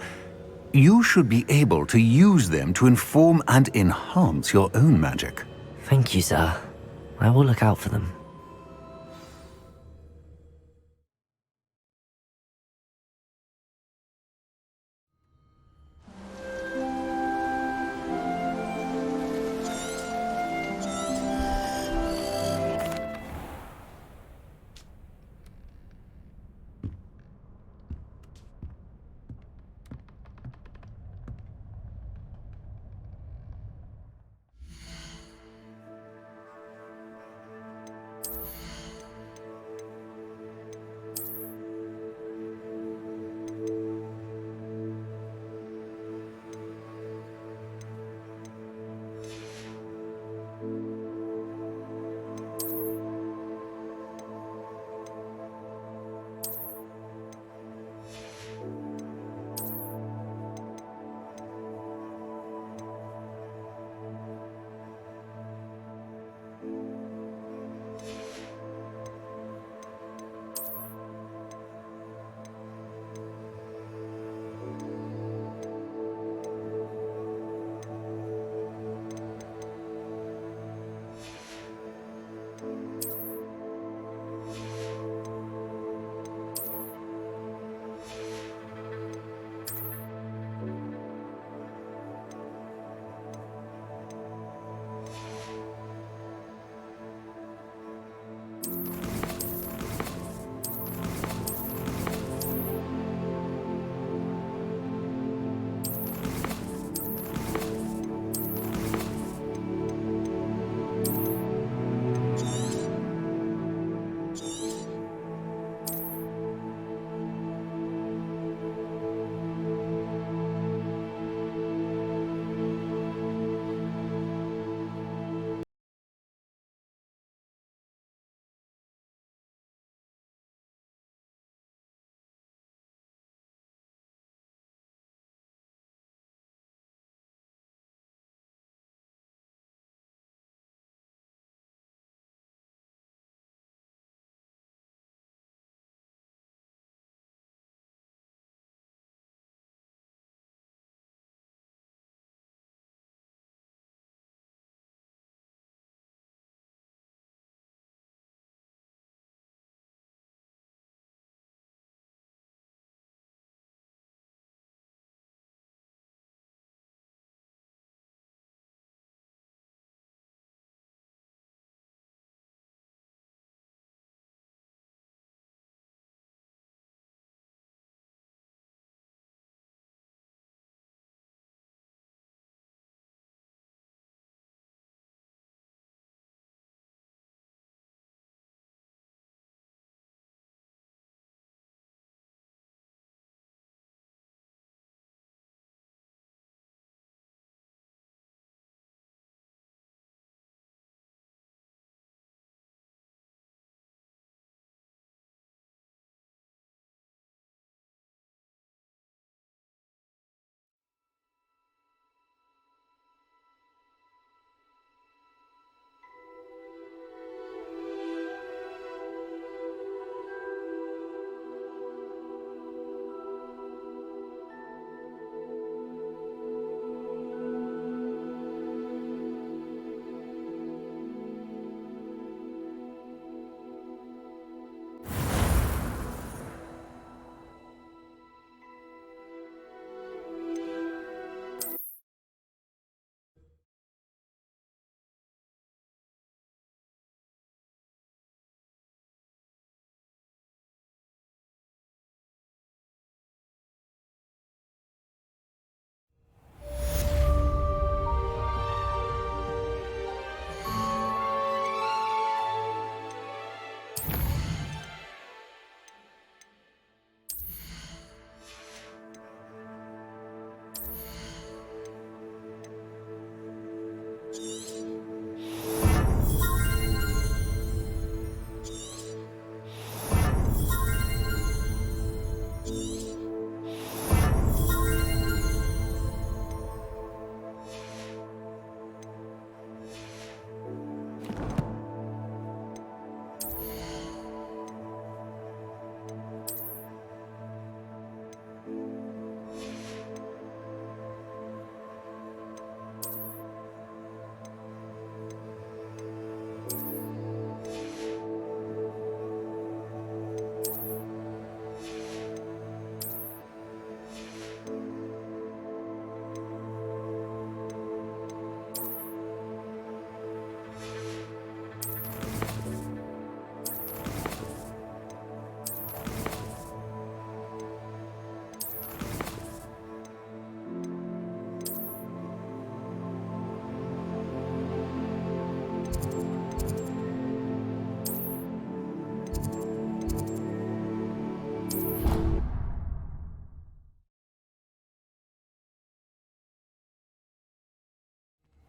[SPEAKER 11] you should be able to use them to inform and enhance your own magic.
[SPEAKER 1] Thank you, sir. I will look out for them.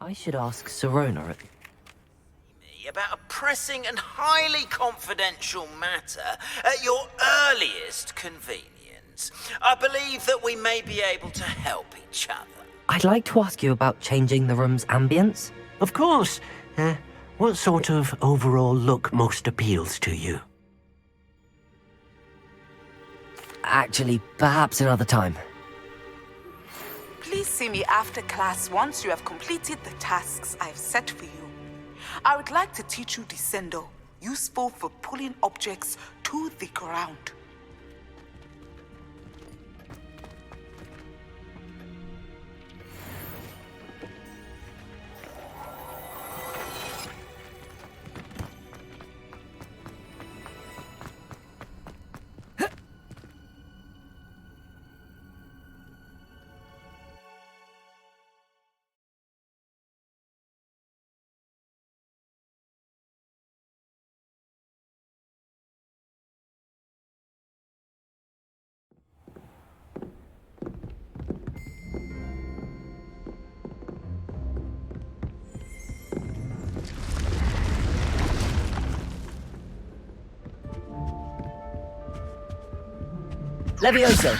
[SPEAKER 1] I should ask Sirona.
[SPEAKER 12] About a pressing and highly confidential matter at your earliest convenience. I believe that we may be able to help each other.
[SPEAKER 1] I'd like to ask you about changing the room's ambience.
[SPEAKER 7] Of course. What sort of overall look most appeals to you?
[SPEAKER 1] Actually, perhaps another time.
[SPEAKER 13] Please see me after class once you have completed the tasks I've set for you. I would like to teach you Descendo, useful for pulling objects to the ground.
[SPEAKER 8] Levioso!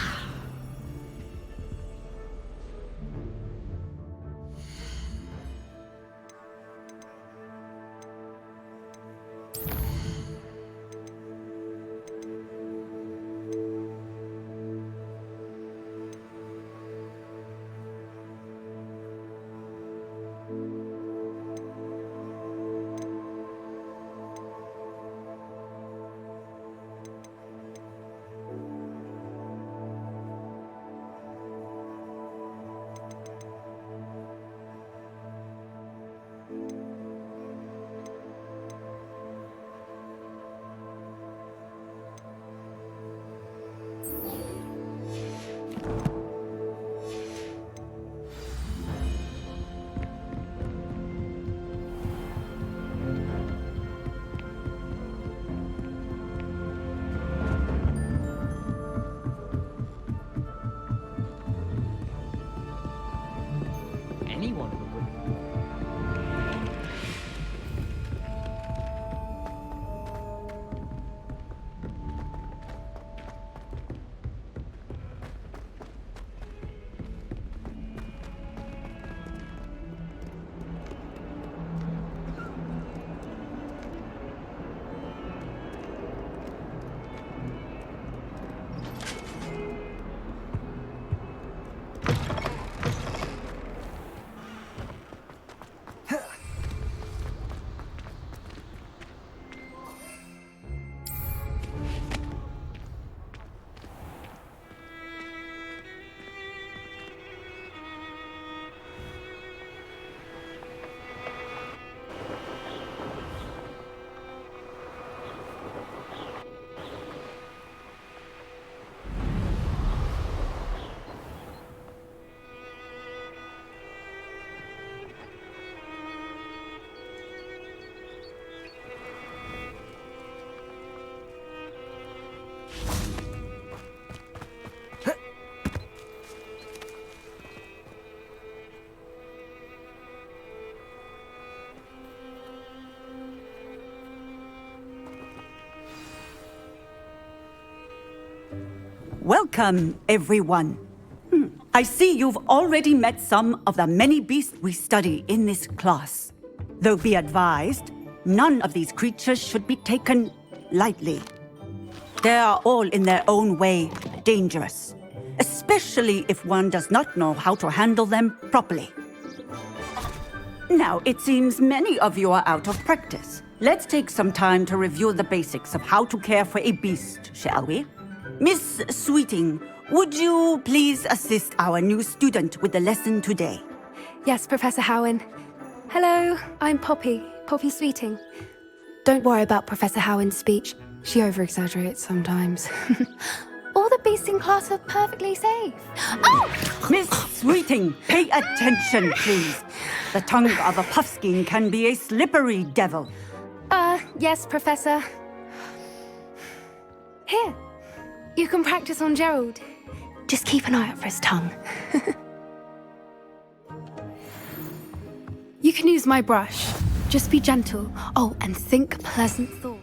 [SPEAKER 14] Welcome, everyone. I see you've already met some of the many beasts we study in this class. Though be advised, none of these creatures should be taken lightly. They are all in their own way dangerous, especially if one does not know how to handle them properly. Now, it seems many of you are out of practice. Let's take some time to review the basics of how to care for a beast, shall we? Miss Sweeting, would you please assist our new student with the lesson today?
[SPEAKER 15] Yes, Professor Howen. Hello, I'm Poppy Sweeting. Don't worry about Professor Howen's speech. She over-exaggerates sometimes. All the beasts in class are perfectly safe. Oh!
[SPEAKER 14] Miss Sweeting, pay attention, please. The tongue of a puffskein can be a slippery devil.
[SPEAKER 15] Yes, Professor. Here, you can practice on Gerald. Just keep an eye out for his tongue. can use my brush. Just be gentle. Oh, and think pleasant thoughts.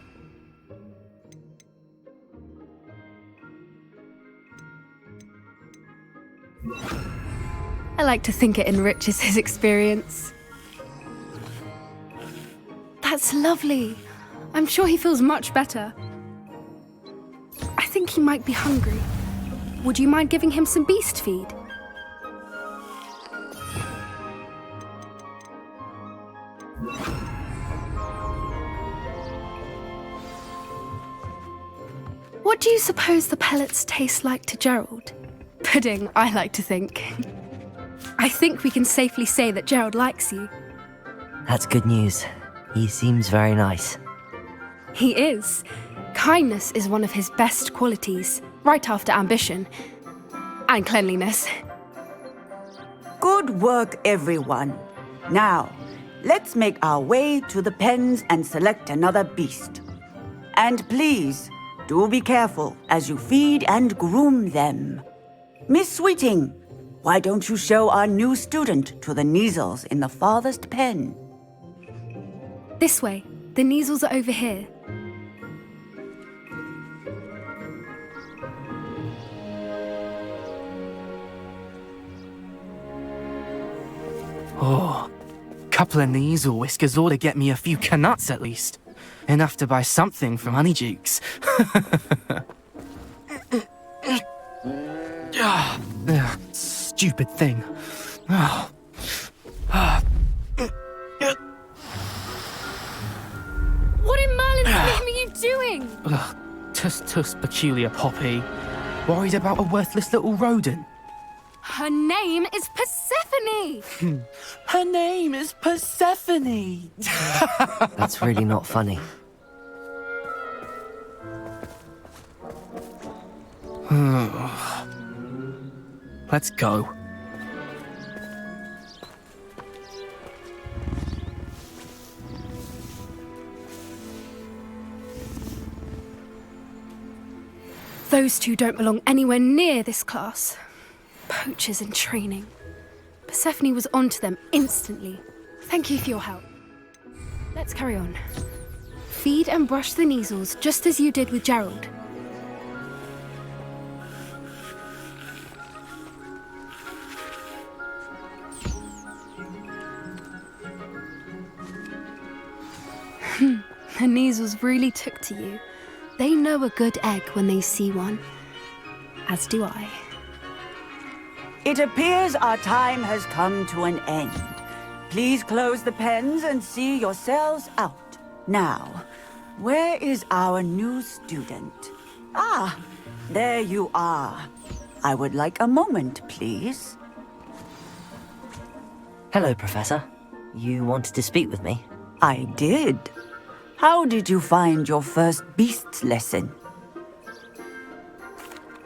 [SPEAKER 15] I like to think it enriches his experience. That's lovely. I'm sure he feels much better. I think he might be hungry. Would you mind giving him some beast feed? What do you suppose the pellets taste like to Gerald? Pudding, I like to think. I think we can safely say that Gerald likes you.
[SPEAKER 1] That's good news. He seems very nice.
[SPEAKER 15] He is. Kindness is one of his best qualities, right after ambition. And cleanliness.
[SPEAKER 14] Good work, everyone. Now, let's make our way to the pens and select another beast. And please, do be careful as you feed and groom them. Miss Sweeting, why don't you show our new student to the Neasels in the farthest pen?
[SPEAKER 15] This way. The Neasels are over here.
[SPEAKER 16] Oh, couple of Neasel whiskers ought to get me a few canuts at least. Enough to buy something from Honeydukes. Stupid thing.
[SPEAKER 15] What in Merlin's name are you doing?
[SPEAKER 16] Tuss, peculiar Poppy. Worried about a worthless little rodent.
[SPEAKER 15] Her name is Persephone!
[SPEAKER 16] Her name is Persephone!
[SPEAKER 1] That's really not funny.
[SPEAKER 16] Let's go.
[SPEAKER 15] Those two don't belong anywhere near this class. Poachers in training. Persephone was onto them instantly. Thank you for your help. Let's carry on. Feed and brush the Neasels just as you did with Gerald. The Neasels really took to you. They know a good egg when they see one. As do I.
[SPEAKER 14] It appears our time has come to an end. Please close the pens and see yourselves out. Now, where is our new student? Ah, there you are. I would like a moment, please.
[SPEAKER 1] Hello, Professor. You wanted to speak with me?
[SPEAKER 14] I did. How did you find your first beasts lesson?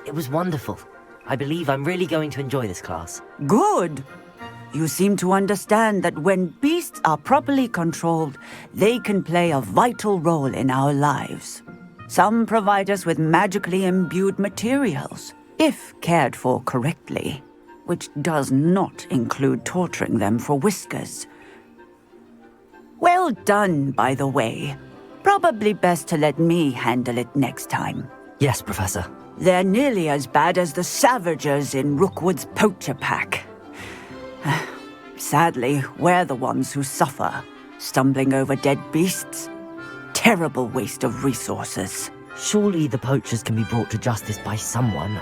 [SPEAKER 1] It was wonderful. I believe I'm really going to enjoy this class.
[SPEAKER 14] Good. You seem to understand that when beasts are properly controlled, they can play a vital role in our lives. Some provide us with magically imbued materials, if cared for correctly, which does not include torturing them for whiskers. Well done, by the way. Probably best to let me handle it next time.
[SPEAKER 1] Yes, Professor.
[SPEAKER 14] They're nearly as bad as the Savagers in Rookwood's poacher pack. Sadly, we're the ones who suffer, stumbling over dead beasts. Terrible waste of resources.
[SPEAKER 1] Surely the poachers can be brought to justice by someone.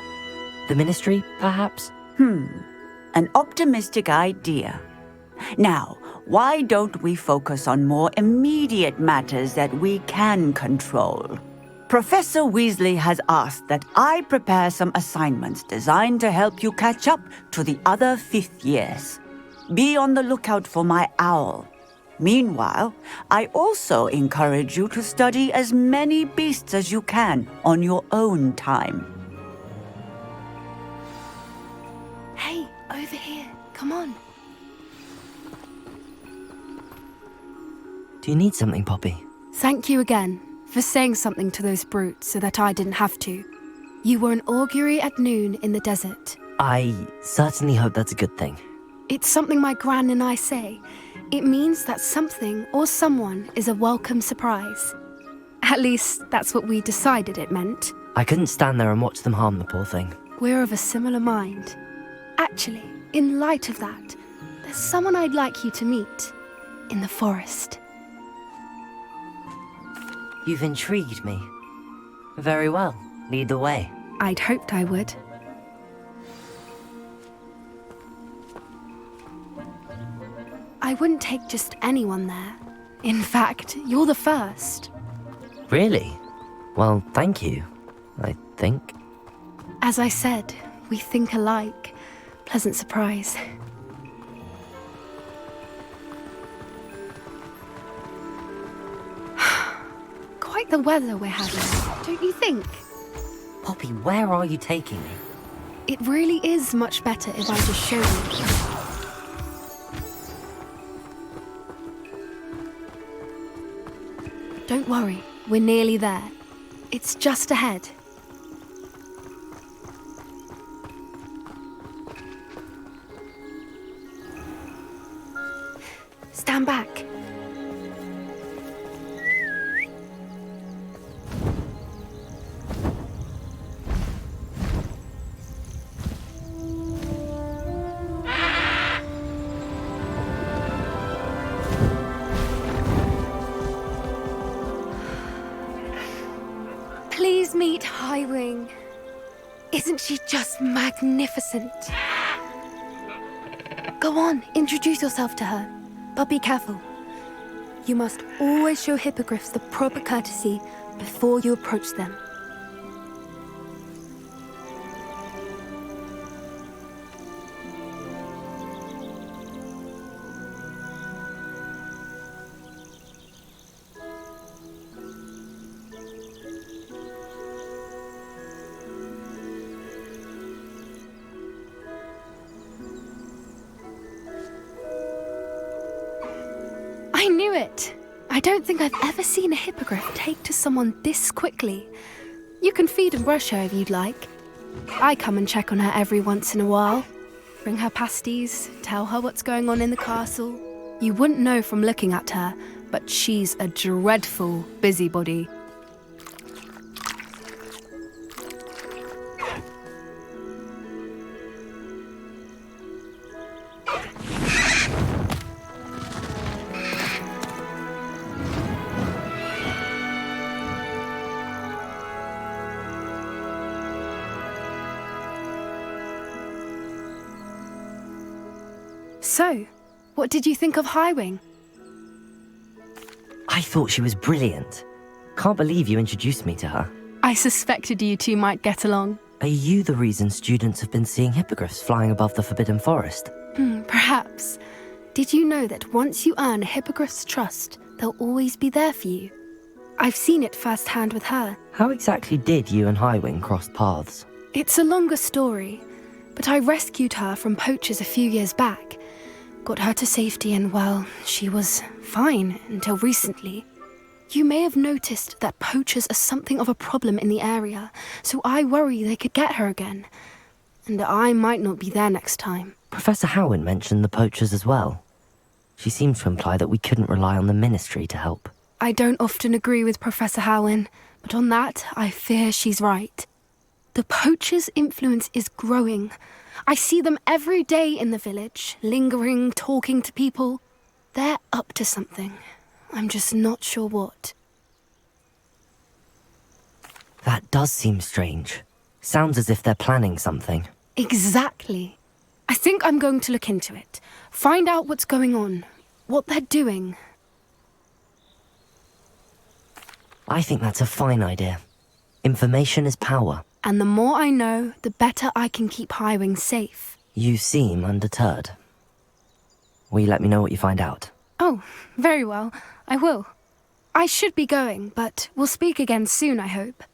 [SPEAKER 1] The Ministry, perhaps?
[SPEAKER 14] An optimistic idea. Now, why don't we focus on more immediate matters that we can control? Professor Weasley has asked that I prepare some assignments designed to help you catch up to the other 5th years. Be on the lookout for my owl. Meanwhile, I also encourage you to study as many beasts as you can on your own time.
[SPEAKER 15] Hey, over here. Come on.
[SPEAKER 1] Do you need something, Poppy?
[SPEAKER 15] Thank you again for saying something to those brutes so that I didn't have to. You were an augury at noon in the desert.
[SPEAKER 1] I certainly hope that's a good thing.
[SPEAKER 15] It's something my gran and I say. It means that something or someone is a welcome surprise. At least, that's what we decided it meant.
[SPEAKER 1] I couldn't stand there and watch them harm the poor thing.
[SPEAKER 15] We're of a similar mind. Actually, in light of that, there's someone I'd like you to meet in the forest.
[SPEAKER 1] You've intrigued me. Very well. Lead the way.
[SPEAKER 15] I'd hoped I would. I wouldn't take just anyone there. In fact, you're the first.
[SPEAKER 1] Really? Well, thank you, I think.
[SPEAKER 15] As I said, we think alike. Pleasant surprise. Quite the weather we're having, don't you think?
[SPEAKER 1] Poppy, where are you taking me?
[SPEAKER 15] It really is much better if I just show you. Don't worry, we're nearly there. It's just ahead. Stand back. Please meet Highwing. Isn't she just magnificent? Go on, introduce yourself to her. But be careful. You must always show hippogriffs the proper courtesy before you approach them. I knew it! I don't think I've ever seen a hippogriff take to someone this quickly. You can feed and brush her if you'd like. I come and check on her every once in a while. Bring her pasties, tell her what's going on in the castle. You wouldn't know from looking at her, but she's a dreadful busybody. So, what did you think of Highwing?
[SPEAKER 1] I thought she was brilliant. Can't believe you introduced me to her.
[SPEAKER 15] I suspected you two might get along.
[SPEAKER 1] Are you the reason students have been seeing hippogriffs flying above the Forbidden Forest?
[SPEAKER 15] Perhaps. Did you know that once you earn a hippogriff's trust, they'll always be there for you? I've seen it firsthand with her.
[SPEAKER 1] How exactly did you and Highwing cross paths?
[SPEAKER 15] It's a longer story, but I rescued her from poachers a few years back. Got her to safety and, well, she was fine until recently. You may have noticed that poachers are something of a problem in the area, so I worry they could get her again. And I might not be there next time.
[SPEAKER 1] Professor Howin mentioned the poachers as well. She seemed to imply that we couldn't rely on the Ministry to help.
[SPEAKER 15] I don't often agree with Professor Howin, but on that, I fear she's right. The poachers' influence is growing. I see them every day in the village, lingering, talking to people. They're up to something. I'm just not sure what.
[SPEAKER 1] That does seem strange. Sounds as if they're planning something.
[SPEAKER 15] Exactly. I think I'm going to look into it. Find out what's going on, what they're doing.
[SPEAKER 1] I think that's a fine idea. Information is power.
[SPEAKER 15] And the more I know, the better I can keep Highwing safe.
[SPEAKER 1] You seem undeterred. Will you let me know what you find out?
[SPEAKER 15] Oh, very well. I will. I should be going, but we'll speak again soon, I hope.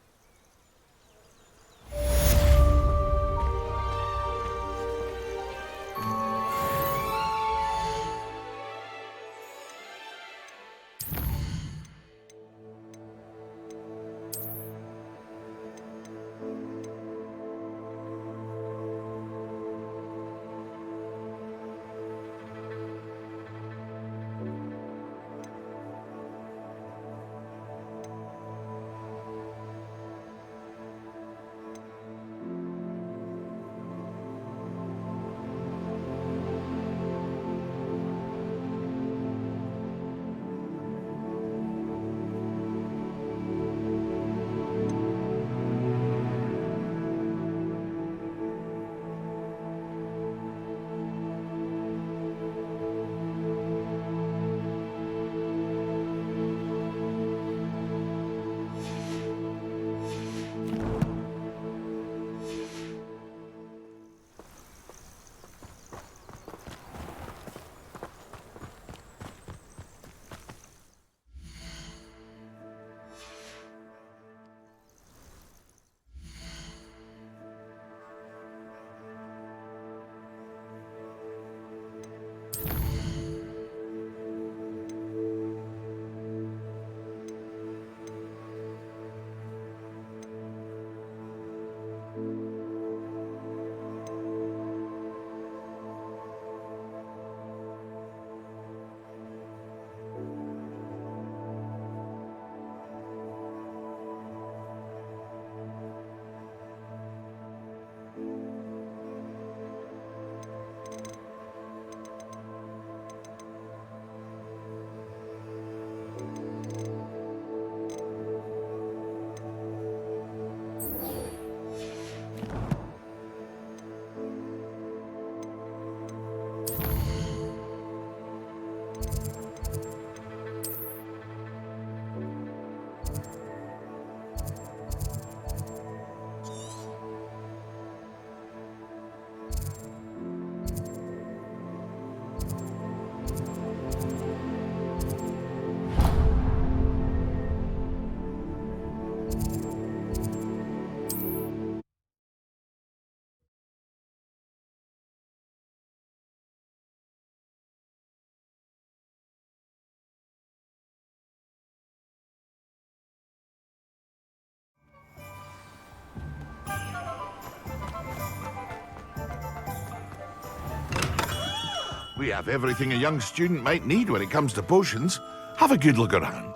[SPEAKER 2] We have everything a young student might need when it comes to potions. Have a good look around.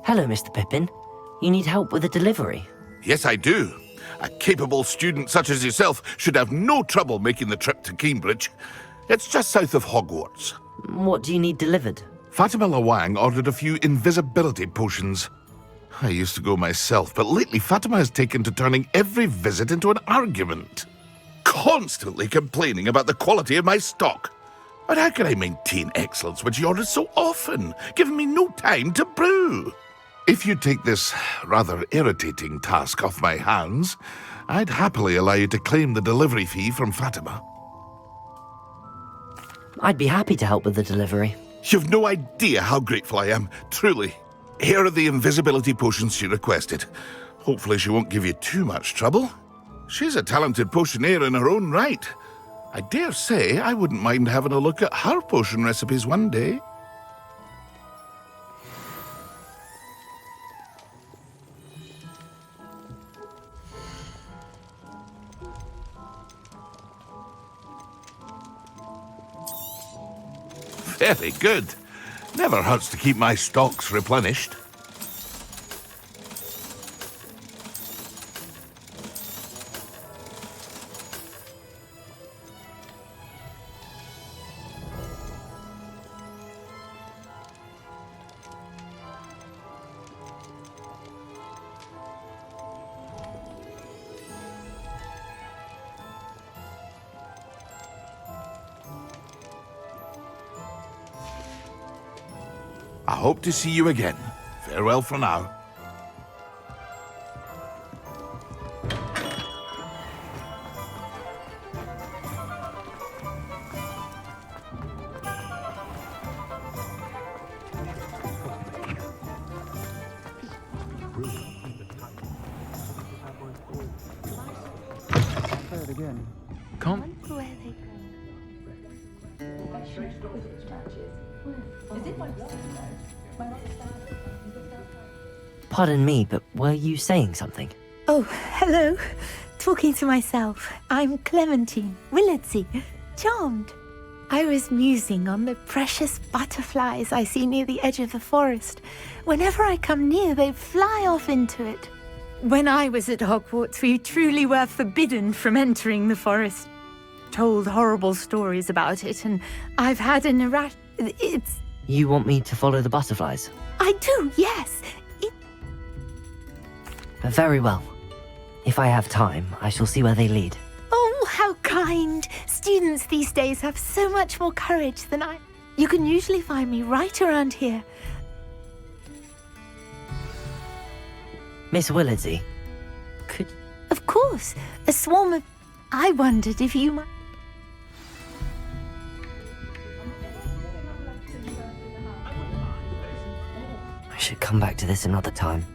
[SPEAKER 1] Hello, Mr. Pippin. You need help with a delivery?
[SPEAKER 2] Yes, I do. A capable student such as yourself should have no trouble making the trip to Cambridge. It's just south of Hogwarts.
[SPEAKER 1] What do you need delivered?
[SPEAKER 2] Fatima Lawang ordered a few invisibility potions. I used to go myself, but lately Fatima has taken to turning every visit into an argument. Constantly complaining about the quality of my stock. But how can I maintain excellence when she orders so often, giving me no time to brew? If you take this rather irritating task off my hands, I'd happily allow you to claim the delivery fee from Fatima.
[SPEAKER 1] I'd be happy to help with the delivery.
[SPEAKER 2] You've no idea how grateful I am, truly. Here are the invisibility potions she requested. Hopefully she won't give you too much trouble. She's a talented potioneer in her own right. I dare say I wouldn't mind having a look at her potion recipes one day. Very good. Never hurts to keep my stocks replenished. I hope to see you again. Farewell for now.
[SPEAKER 16] Come.
[SPEAKER 1] Pardon me, but were you saying something?
[SPEAKER 17] Oh, hello. Talking to myself. I'm Clementine Willardsey. Charmed. I was musing on the precious butterflies I see near the edge of the forest. Whenever I come near, they fly off into it. When I was at Hogwarts, we truly were forbidden from entering the forest. Told horrible stories about it, and I've had an It's...
[SPEAKER 1] You want me to follow the butterflies?
[SPEAKER 17] I do, yes.
[SPEAKER 1] Very well. If I have time, I shall see where they lead.
[SPEAKER 17] Oh, how kind. Students these days have so much more courage than I. You can usually find me right around here.
[SPEAKER 1] Miss Willardsey, could...
[SPEAKER 17] Of course. A swarm of... I wondered if you might...
[SPEAKER 1] I should come back to this another time.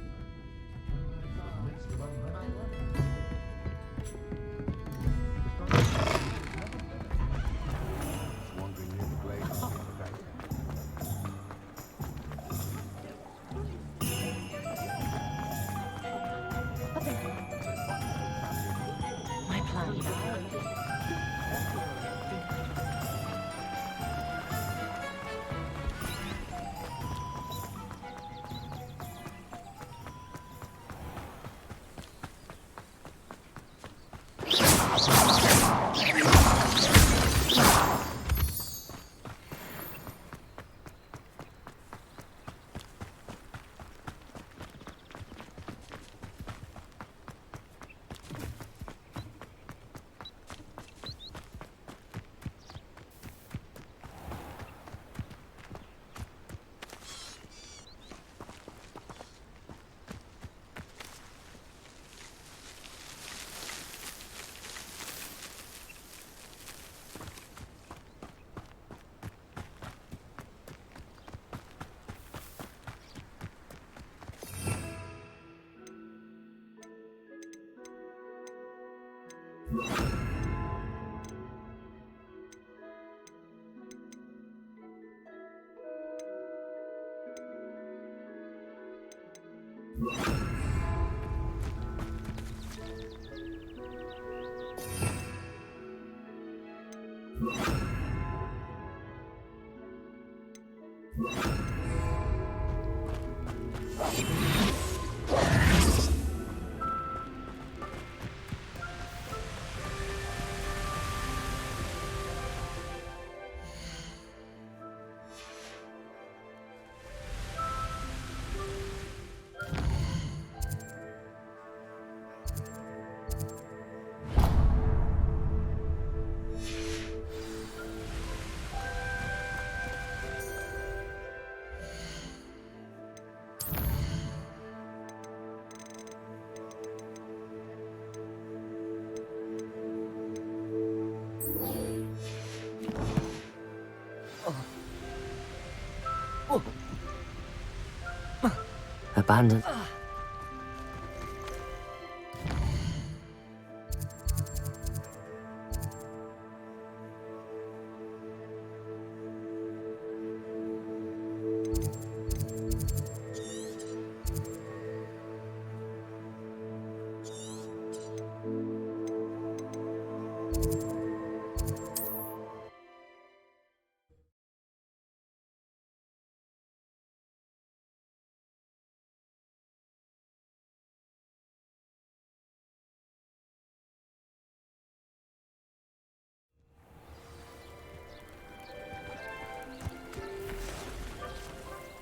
[SPEAKER 1] Abandoned.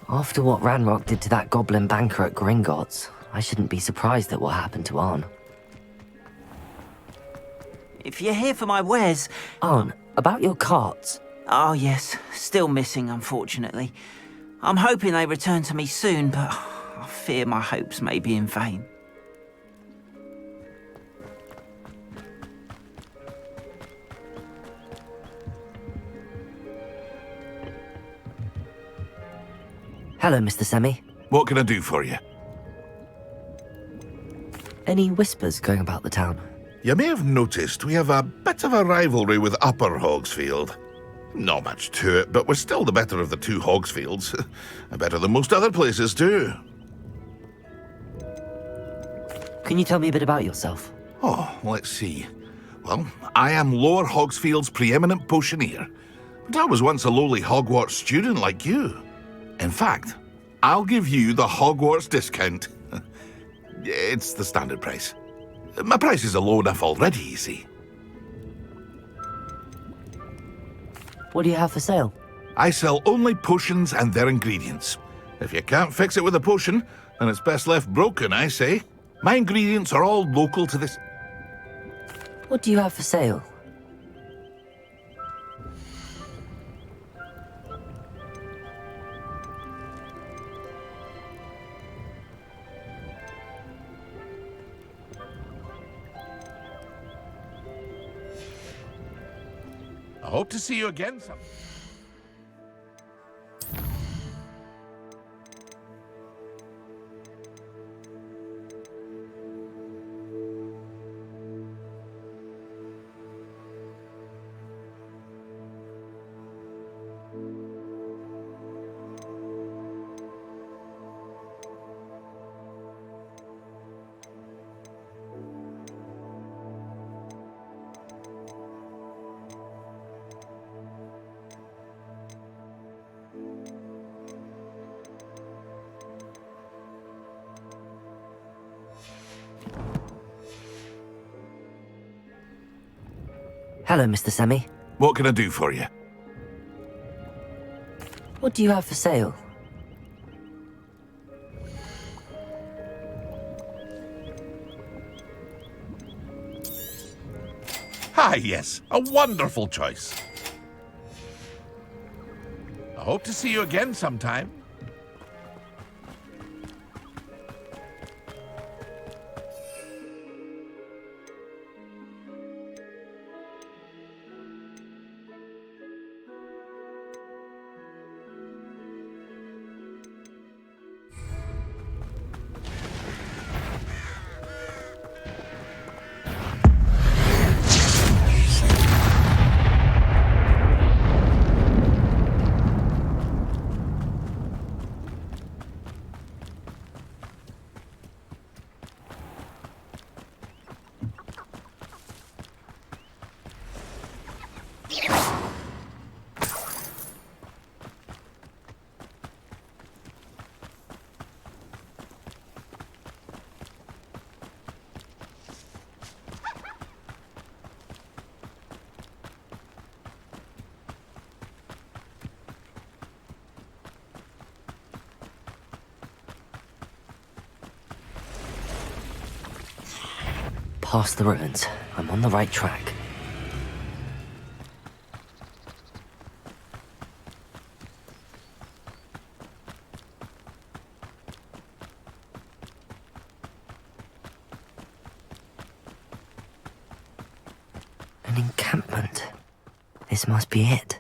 [SPEAKER 1] After what Ranrock did to that goblin banker at Gringotts, I shouldn't be surprised at what happened to Arn.
[SPEAKER 12] If you're here for my wares...
[SPEAKER 1] Arn, about your carts.
[SPEAKER 12] Oh yes, still missing, unfortunately. I'm hoping they return to me soon, but I fear my hopes may be in vain.
[SPEAKER 1] Hello, Mr. Semi.
[SPEAKER 2] What can I do for you?
[SPEAKER 1] Any whispers going about the town?
[SPEAKER 2] You may have noticed we have a bit of a rivalry with Upper Hogsfield. Not much to it, but we're still the better of the two Hogsfields. Better than most other places, too.
[SPEAKER 1] Can you tell me a bit about yourself?
[SPEAKER 2] Oh, let's see. Well, I am Lower Hogsfield's preeminent potioneer, but I was once a lowly Hogwarts student like you. In fact, I'll give you the Hogwarts discount. It's the standard price. My prices are low enough already, you see.
[SPEAKER 1] What do you have for sale?
[SPEAKER 2] I sell only potions and their ingredients. If you can't fix it with a potion, then it's best left broken, I say. My ingredients are all local to this...
[SPEAKER 1] What do you have for sale?
[SPEAKER 2] I hope to see you again sometime.
[SPEAKER 1] Hello, Mr. Semi.
[SPEAKER 2] What can I do for you?
[SPEAKER 1] What do you have for sale?
[SPEAKER 2] Ah, yes, a wonderful choice. I hope to see you again sometime.
[SPEAKER 1] Past the ruins. I'm on the right track. An encampment. This must be it.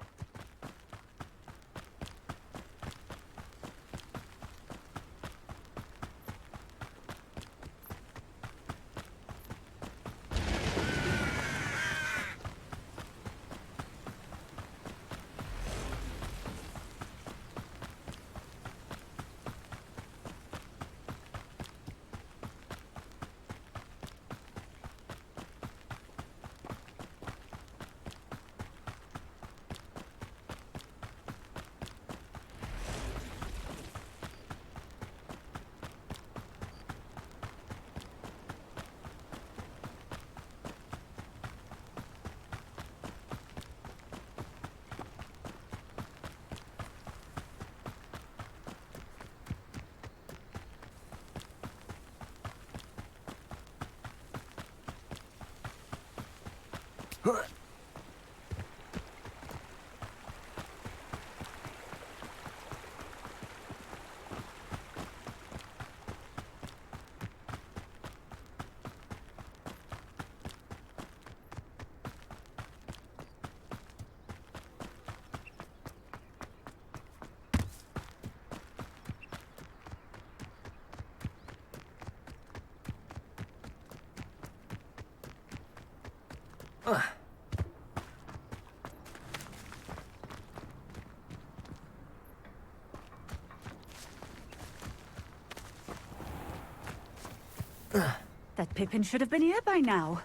[SPEAKER 14] That Pippin should have been here by now.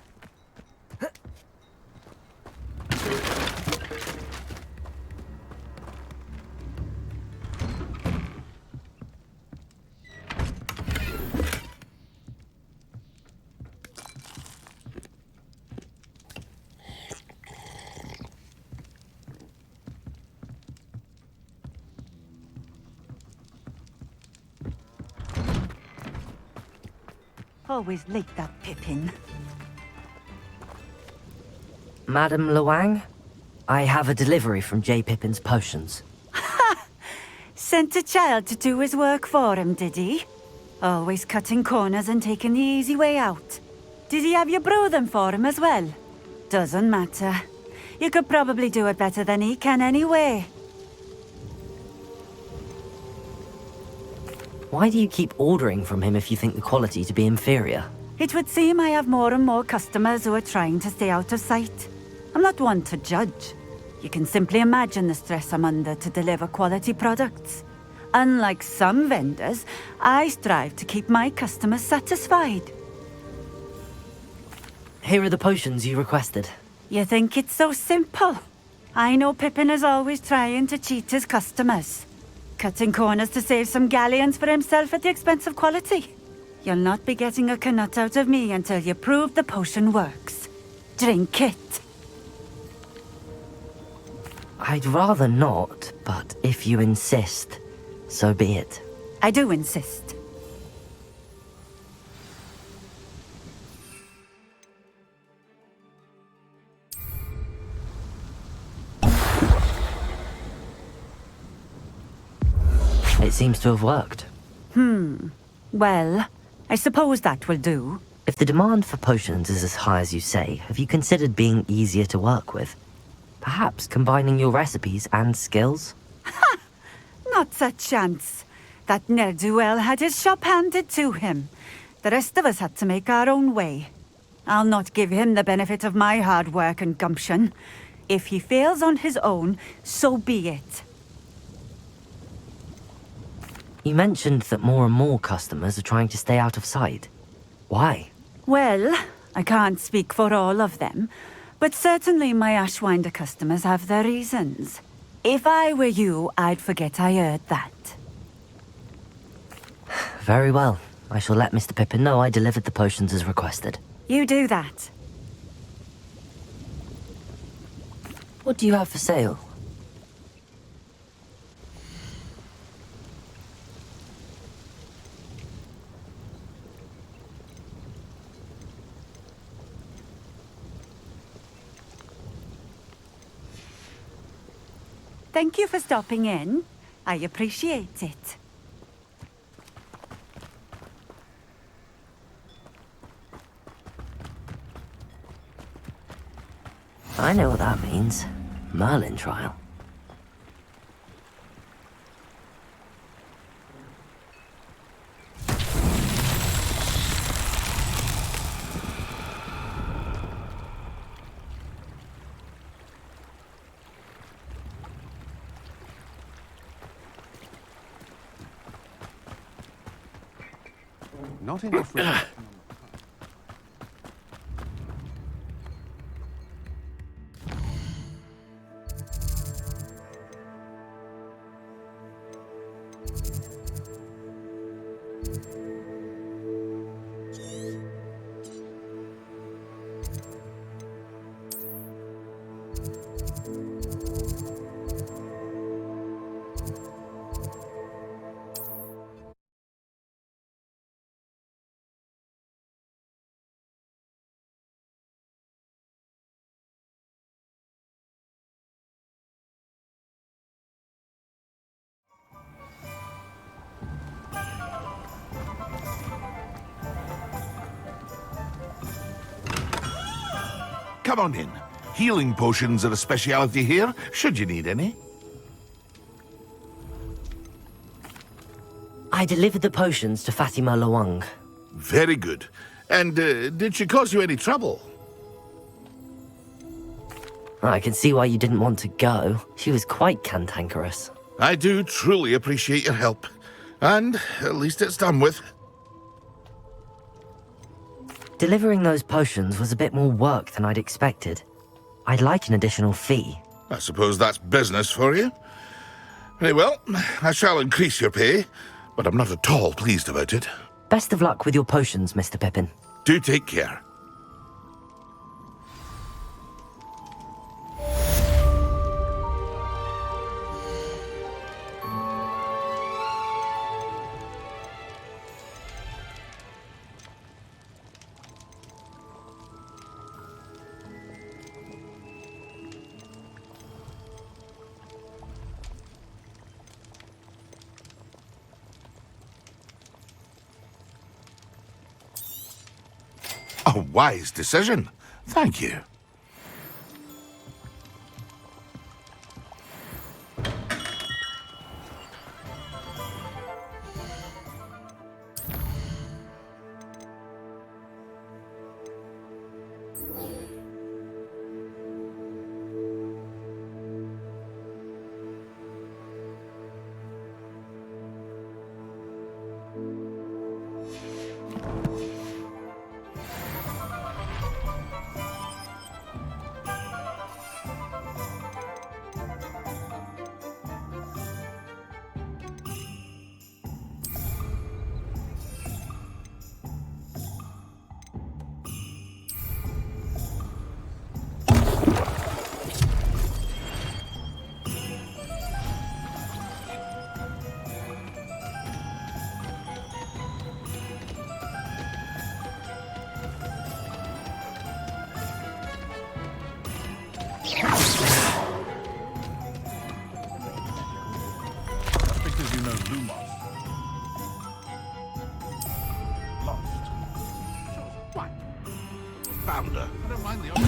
[SPEAKER 14] Always late, that Pippin.
[SPEAKER 1] Madam Luang, I have a delivery from J. Pippin's potions.
[SPEAKER 14] Sent a child to do his work for him, did he? Always cutting corners and taking the easy way out. Did he have you brew them for him as well? Doesn't matter. You could probably do it better than he can anyway.
[SPEAKER 1] Why do you keep ordering from him if you think the quality to be inferior?
[SPEAKER 14] It would seem I have more and more customers who are trying to stay out of sight. I'm not one to judge. You can simply imagine the stress I'm under to deliver quality products. Unlike some vendors, I strive to keep my customers satisfied.
[SPEAKER 1] Here are the potions you requested.
[SPEAKER 14] You think it's so simple? I know Pippin is always trying to cheat his customers. Cutting corners to save some galleons for himself at the expense of quality. You'll not be getting a canut out of me until you prove the potion works. Drink it.
[SPEAKER 1] I'd rather not, but if you insist, so be it.
[SPEAKER 14] I do insist.
[SPEAKER 1] It seems to have worked.
[SPEAKER 14] Well, I suppose that will do.
[SPEAKER 1] If the demand for potions is as high as you say, have you considered being easier to work with? Perhaps combining your recipes and skills?
[SPEAKER 14] Not a chance. That ne'er-do-well had his shop handed to him. The rest of us had to make our own way. I'll not give him the benefit of my hard work and gumption. If he fails on his own, so be it.
[SPEAKER 1] You mentioned that more and more customers are trying to stay out of sight. Why?
[SPEAKER 14] Well, I can't speak for all of them, but certainly my Ashwinder customers have their reasons. If I were you, I'd forget I heard that.
[SPEAKER 1] Very well. I shall let Mr. Pippin know I delivered the potions as requested.
[SPEAKER 14] You do that.
[SPEAKER 1] What do you have for sale?
[SPEAKER 14] Thank you for stopping in. I appreciate it.
[SPEAKER 1] I know what that means. Merlin trial.
[SPEAKER 18] Not enough room.
[SPEAKER 2] Come on in. Healing potions are a speciality here, should you need any.
[SPEAKER 1] I delivered the potions to Fatima Lawang.
[SPEAKER 2] Very good. And did she cause you any trouble?
[SPEAKER 1] I can see why you didn't want to go. She was quite cantankerous.
[SPEAKER 2] I do truly appreciate your help. And at least it's done with.
[SPEAKER 1] Delivering those potions was a bit more work than I'd expected. I'd like an additional fee.
[SPEAKER 2] I suppose that's business for you. Very well, I shall increase your pay, but I'm not at all pleased about it.
[SPEAKER 1] Best of luck with your potions, Mr. Pippin.
[SPEAKER 2] Do take care. A wise decision. Thank you.
[SPEAKER 18] Because you know Lumos. Lost. What?
[SPEAKER 2] Found her.
[SPEAKER 18] I don't mind the option.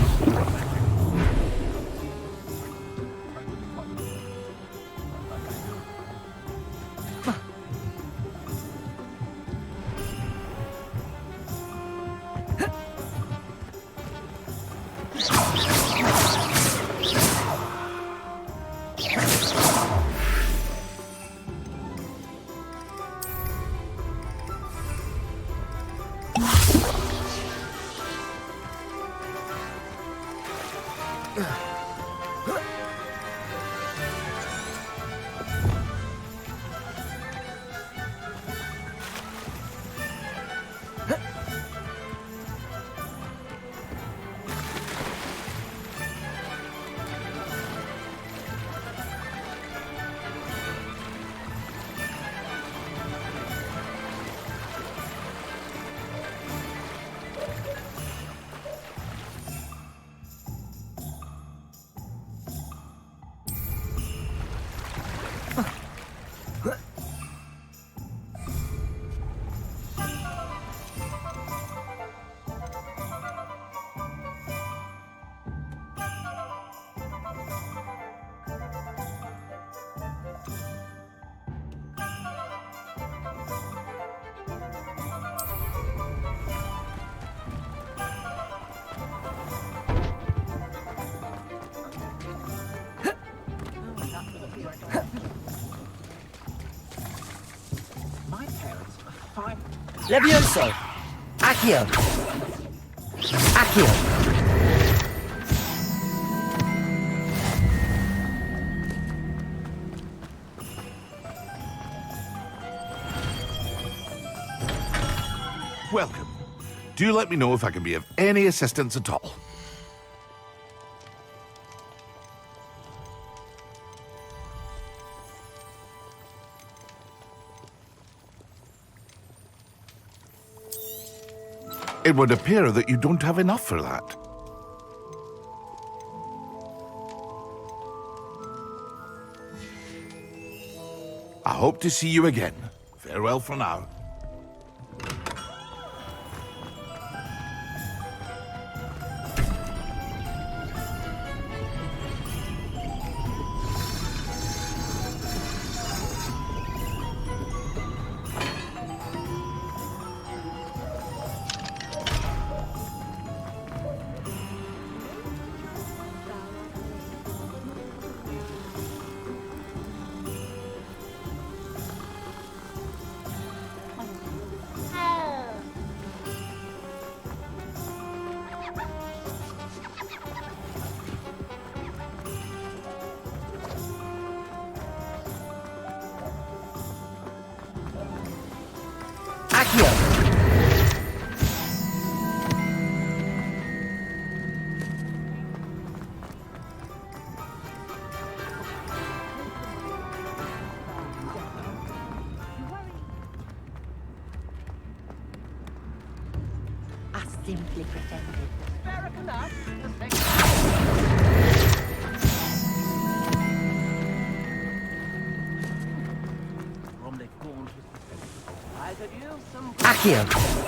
[SPEAKER 8] Levioso! Accio! Accio!
[SPEAKER 2] Welcome. Do let me know if I can be of any assistance at all. It would appear that you don't have enough for that. I hope to see you again. Farewell for now.
[SPEAKER 8] Accio!
[SPEAKER 17] I simply pretended.
[SPEAKER 8] Accio!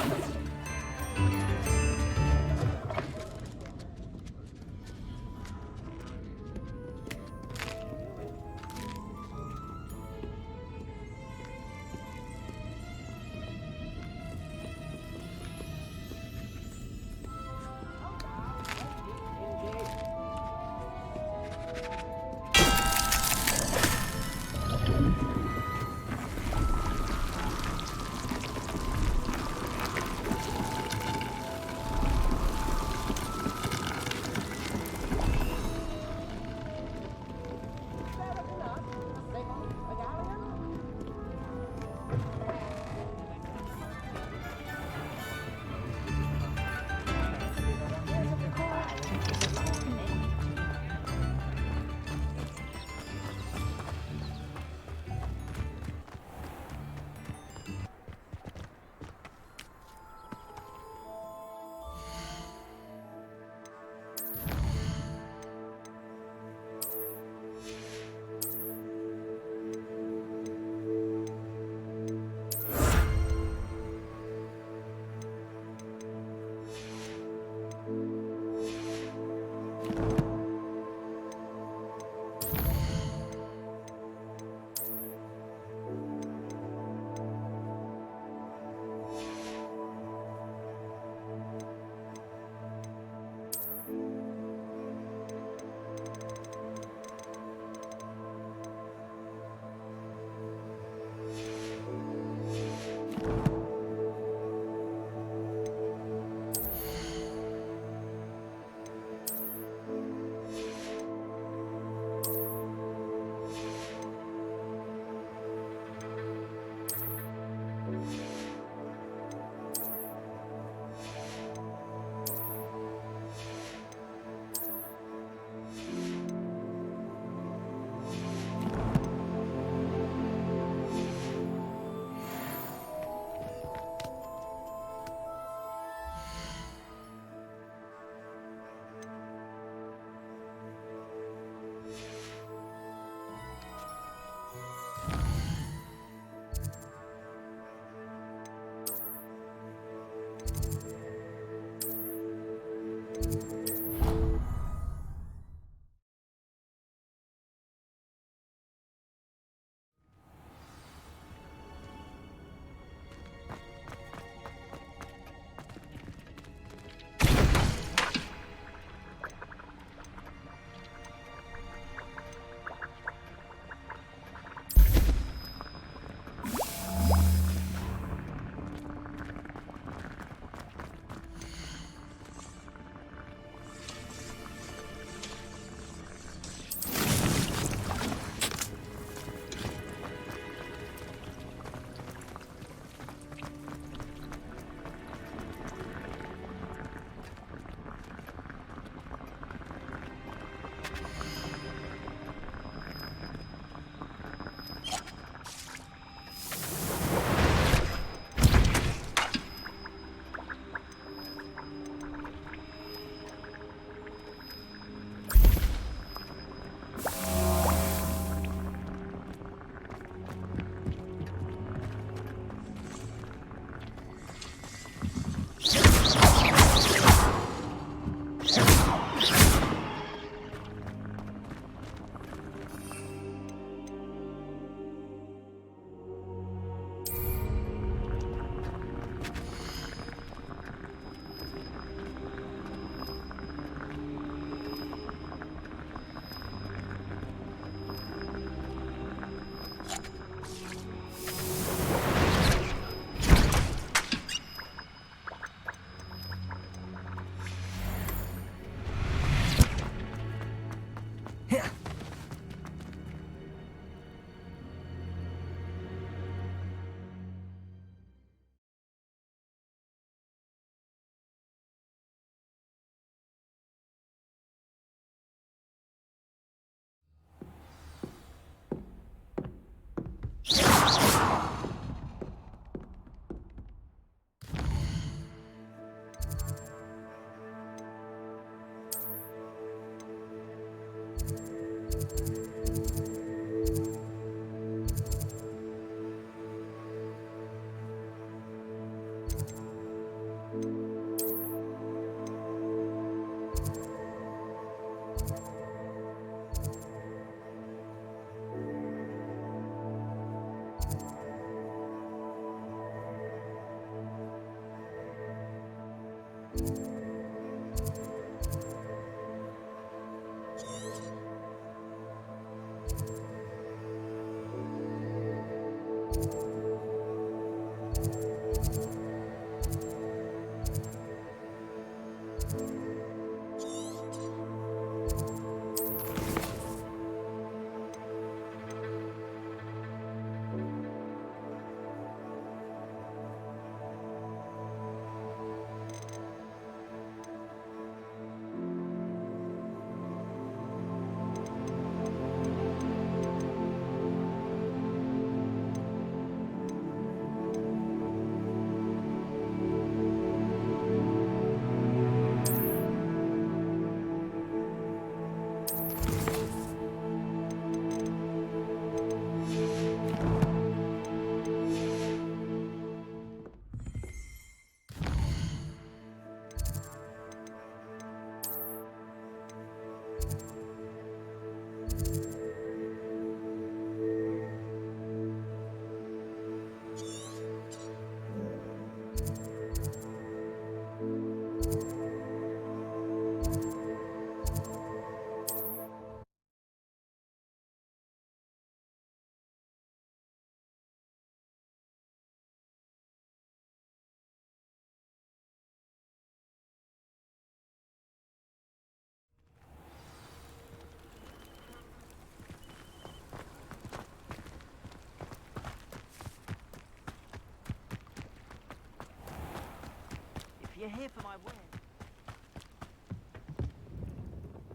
[SPEAKER 6] You're here for my wedding.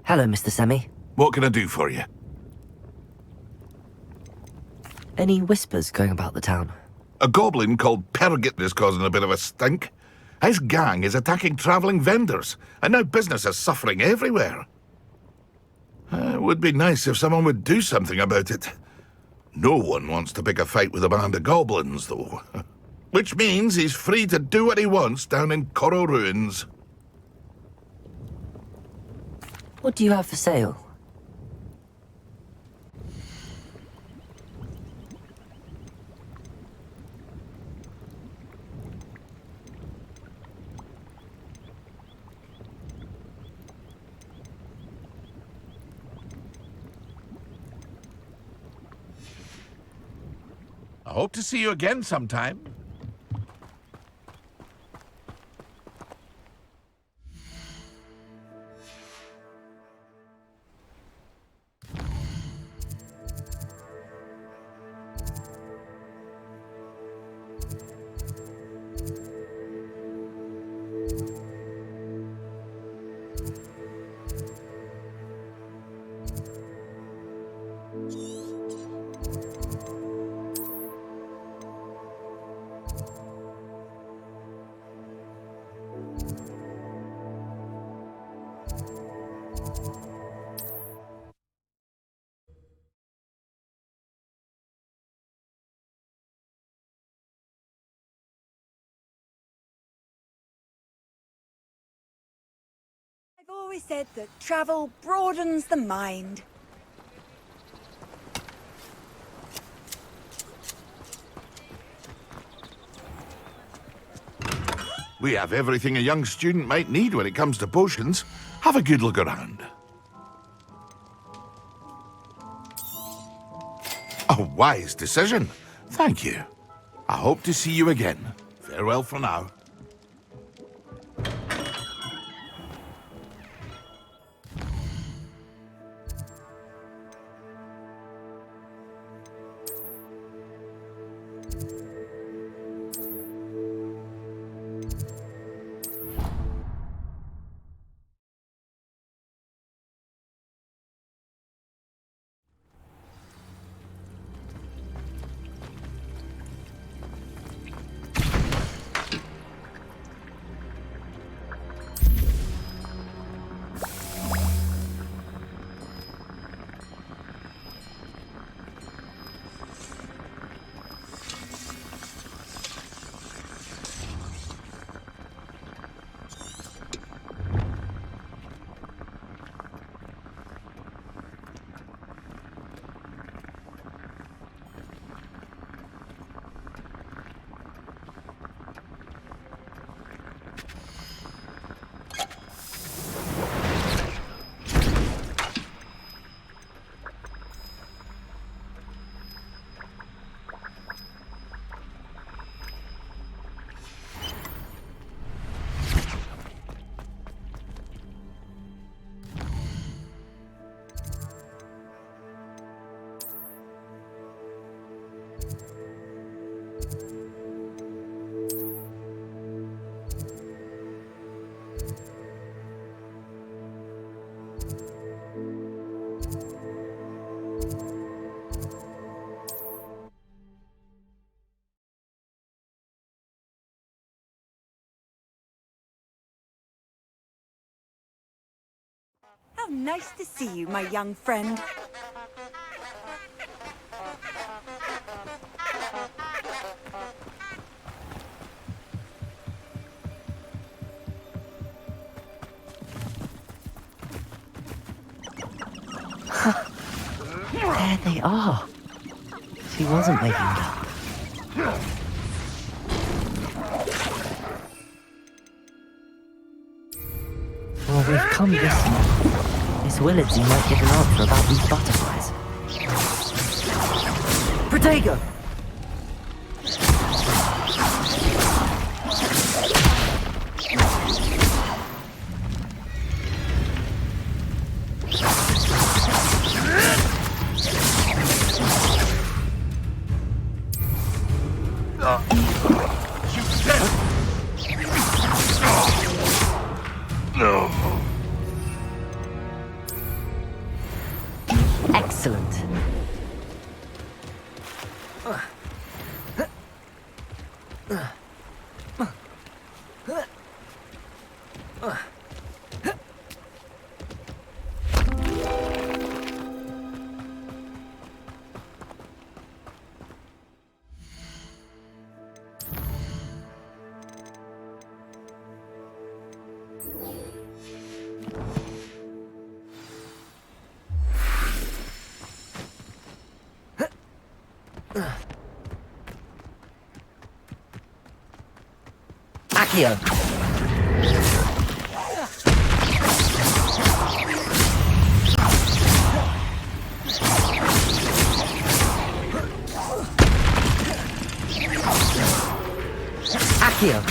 [SPEAKER 1] Hello, Mr. Semi.
[SPEAKER 2] What can I do for you?
[SPEAKER 1] Any whispers going about the town?
[SPEAKER 2] A goblin called Pergit is causing a bit of a stink. His gang is attacking travelling vendors, and now business is suffering everywhere. It would be nice if someone would do something about it. No one wants to pick a fight with a band of goblins, though. Which means he's free to do what he wants down in Coral Ruins.
[SPEAKER 1] What do you have for sale?
[SPEAKER 18] I hope to see you again sometime.
[SPEAKER 14] I've always said that travel broadens the mind.
[SPEAKER 2] We have everything a young student might need when it comes to potions. Have a good look around. A wise decision. Thank you. I hope to see you again. Farewell for now.
[SPEAKER 14] How nice to see you, my young friend.
[SPEAKER 1] There they are. She wasn't making it up. Well, we've come this far. Miss Willardsy might give an answer about these butterflies. Protego!
[SPEAKER 18] Shoot them!
[SPEAKER 1] Excellent.
[SPEAKER 8] Accio. Accio.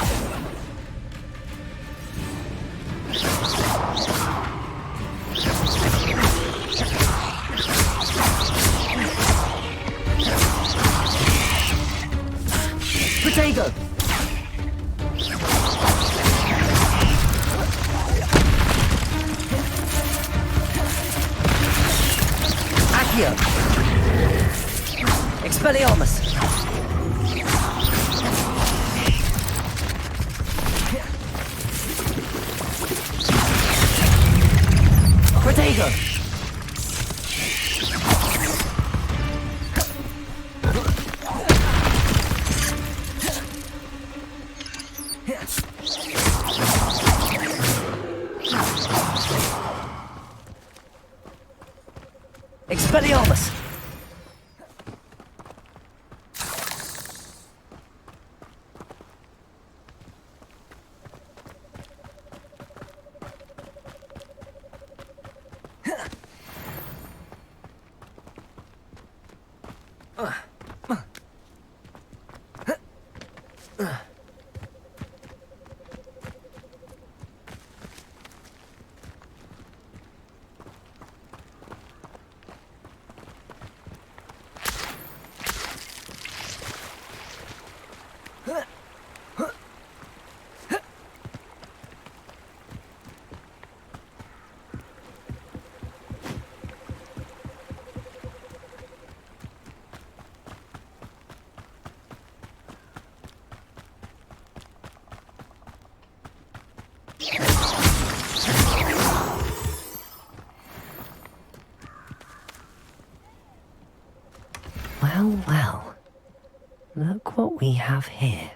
[SPEAKER 8] Protego. Accio. Expelliarmus. Protego. Expelliarmus.
[SPEAKER 1] Well, well. Look what we have here.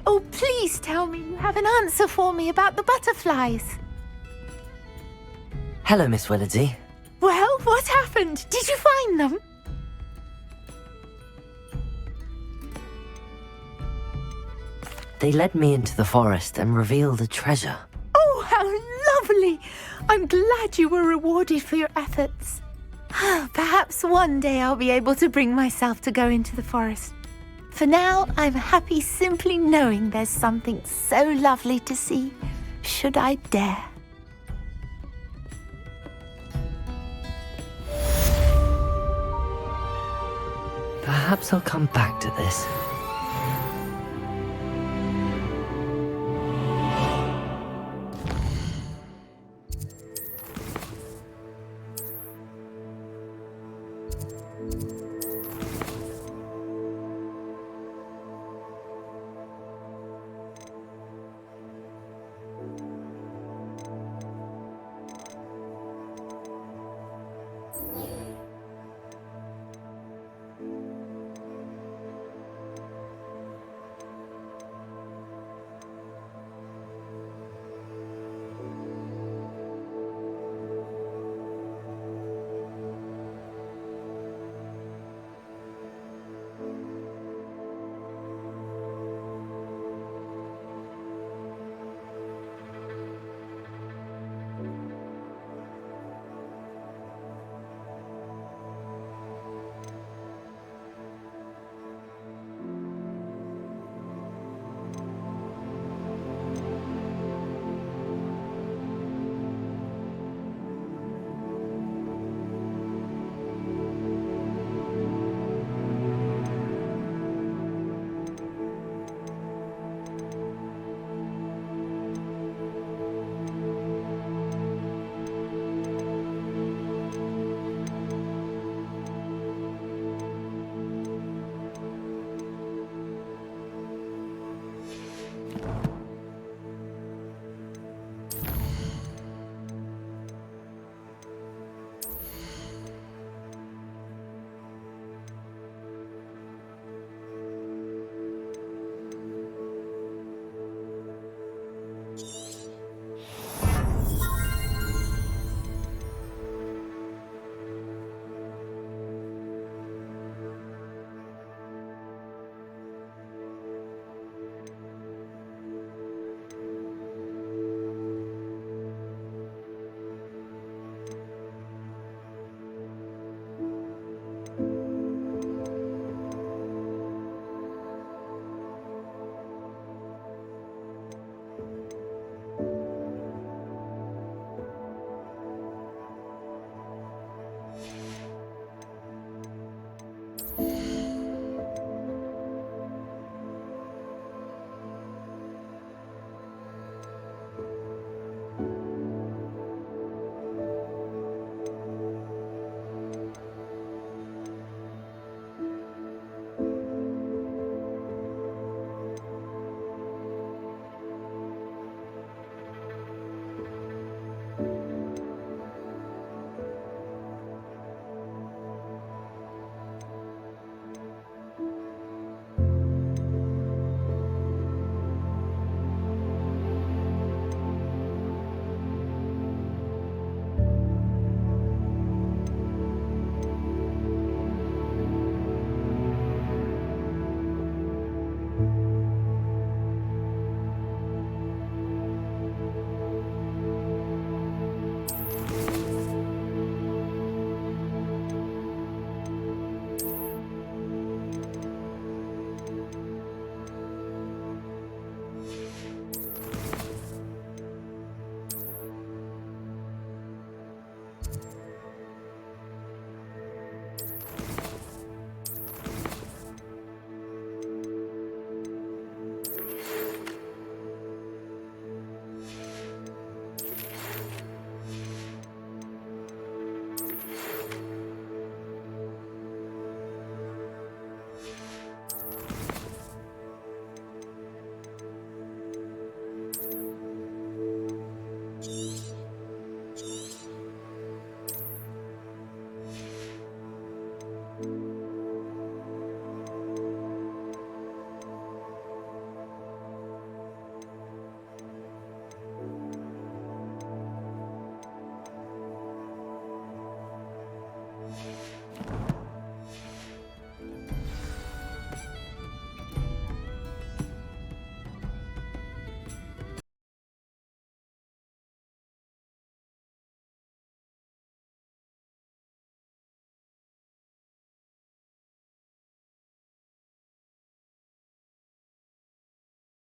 [SPEAKER 17] Oh, please tell me you have an answer for me about the butterflies.
[SPEAKER 1] Hello, Miss Willardsey.
[SPEAKER 17] Well, What happened? Did you find them?
[SPEAKER 1] They led me into the forest and revealed a treasure.
[SPEAKER 17] Oh, how lovely! I'm glad you were rewarded for your efforts. Perhaps one day I'll be able to bring myself to go into the forest. For now, I'm happy simply knowing there's something so lovely to see, should I dare.
[SPEAKER 1] Perhaps I'll come back to this.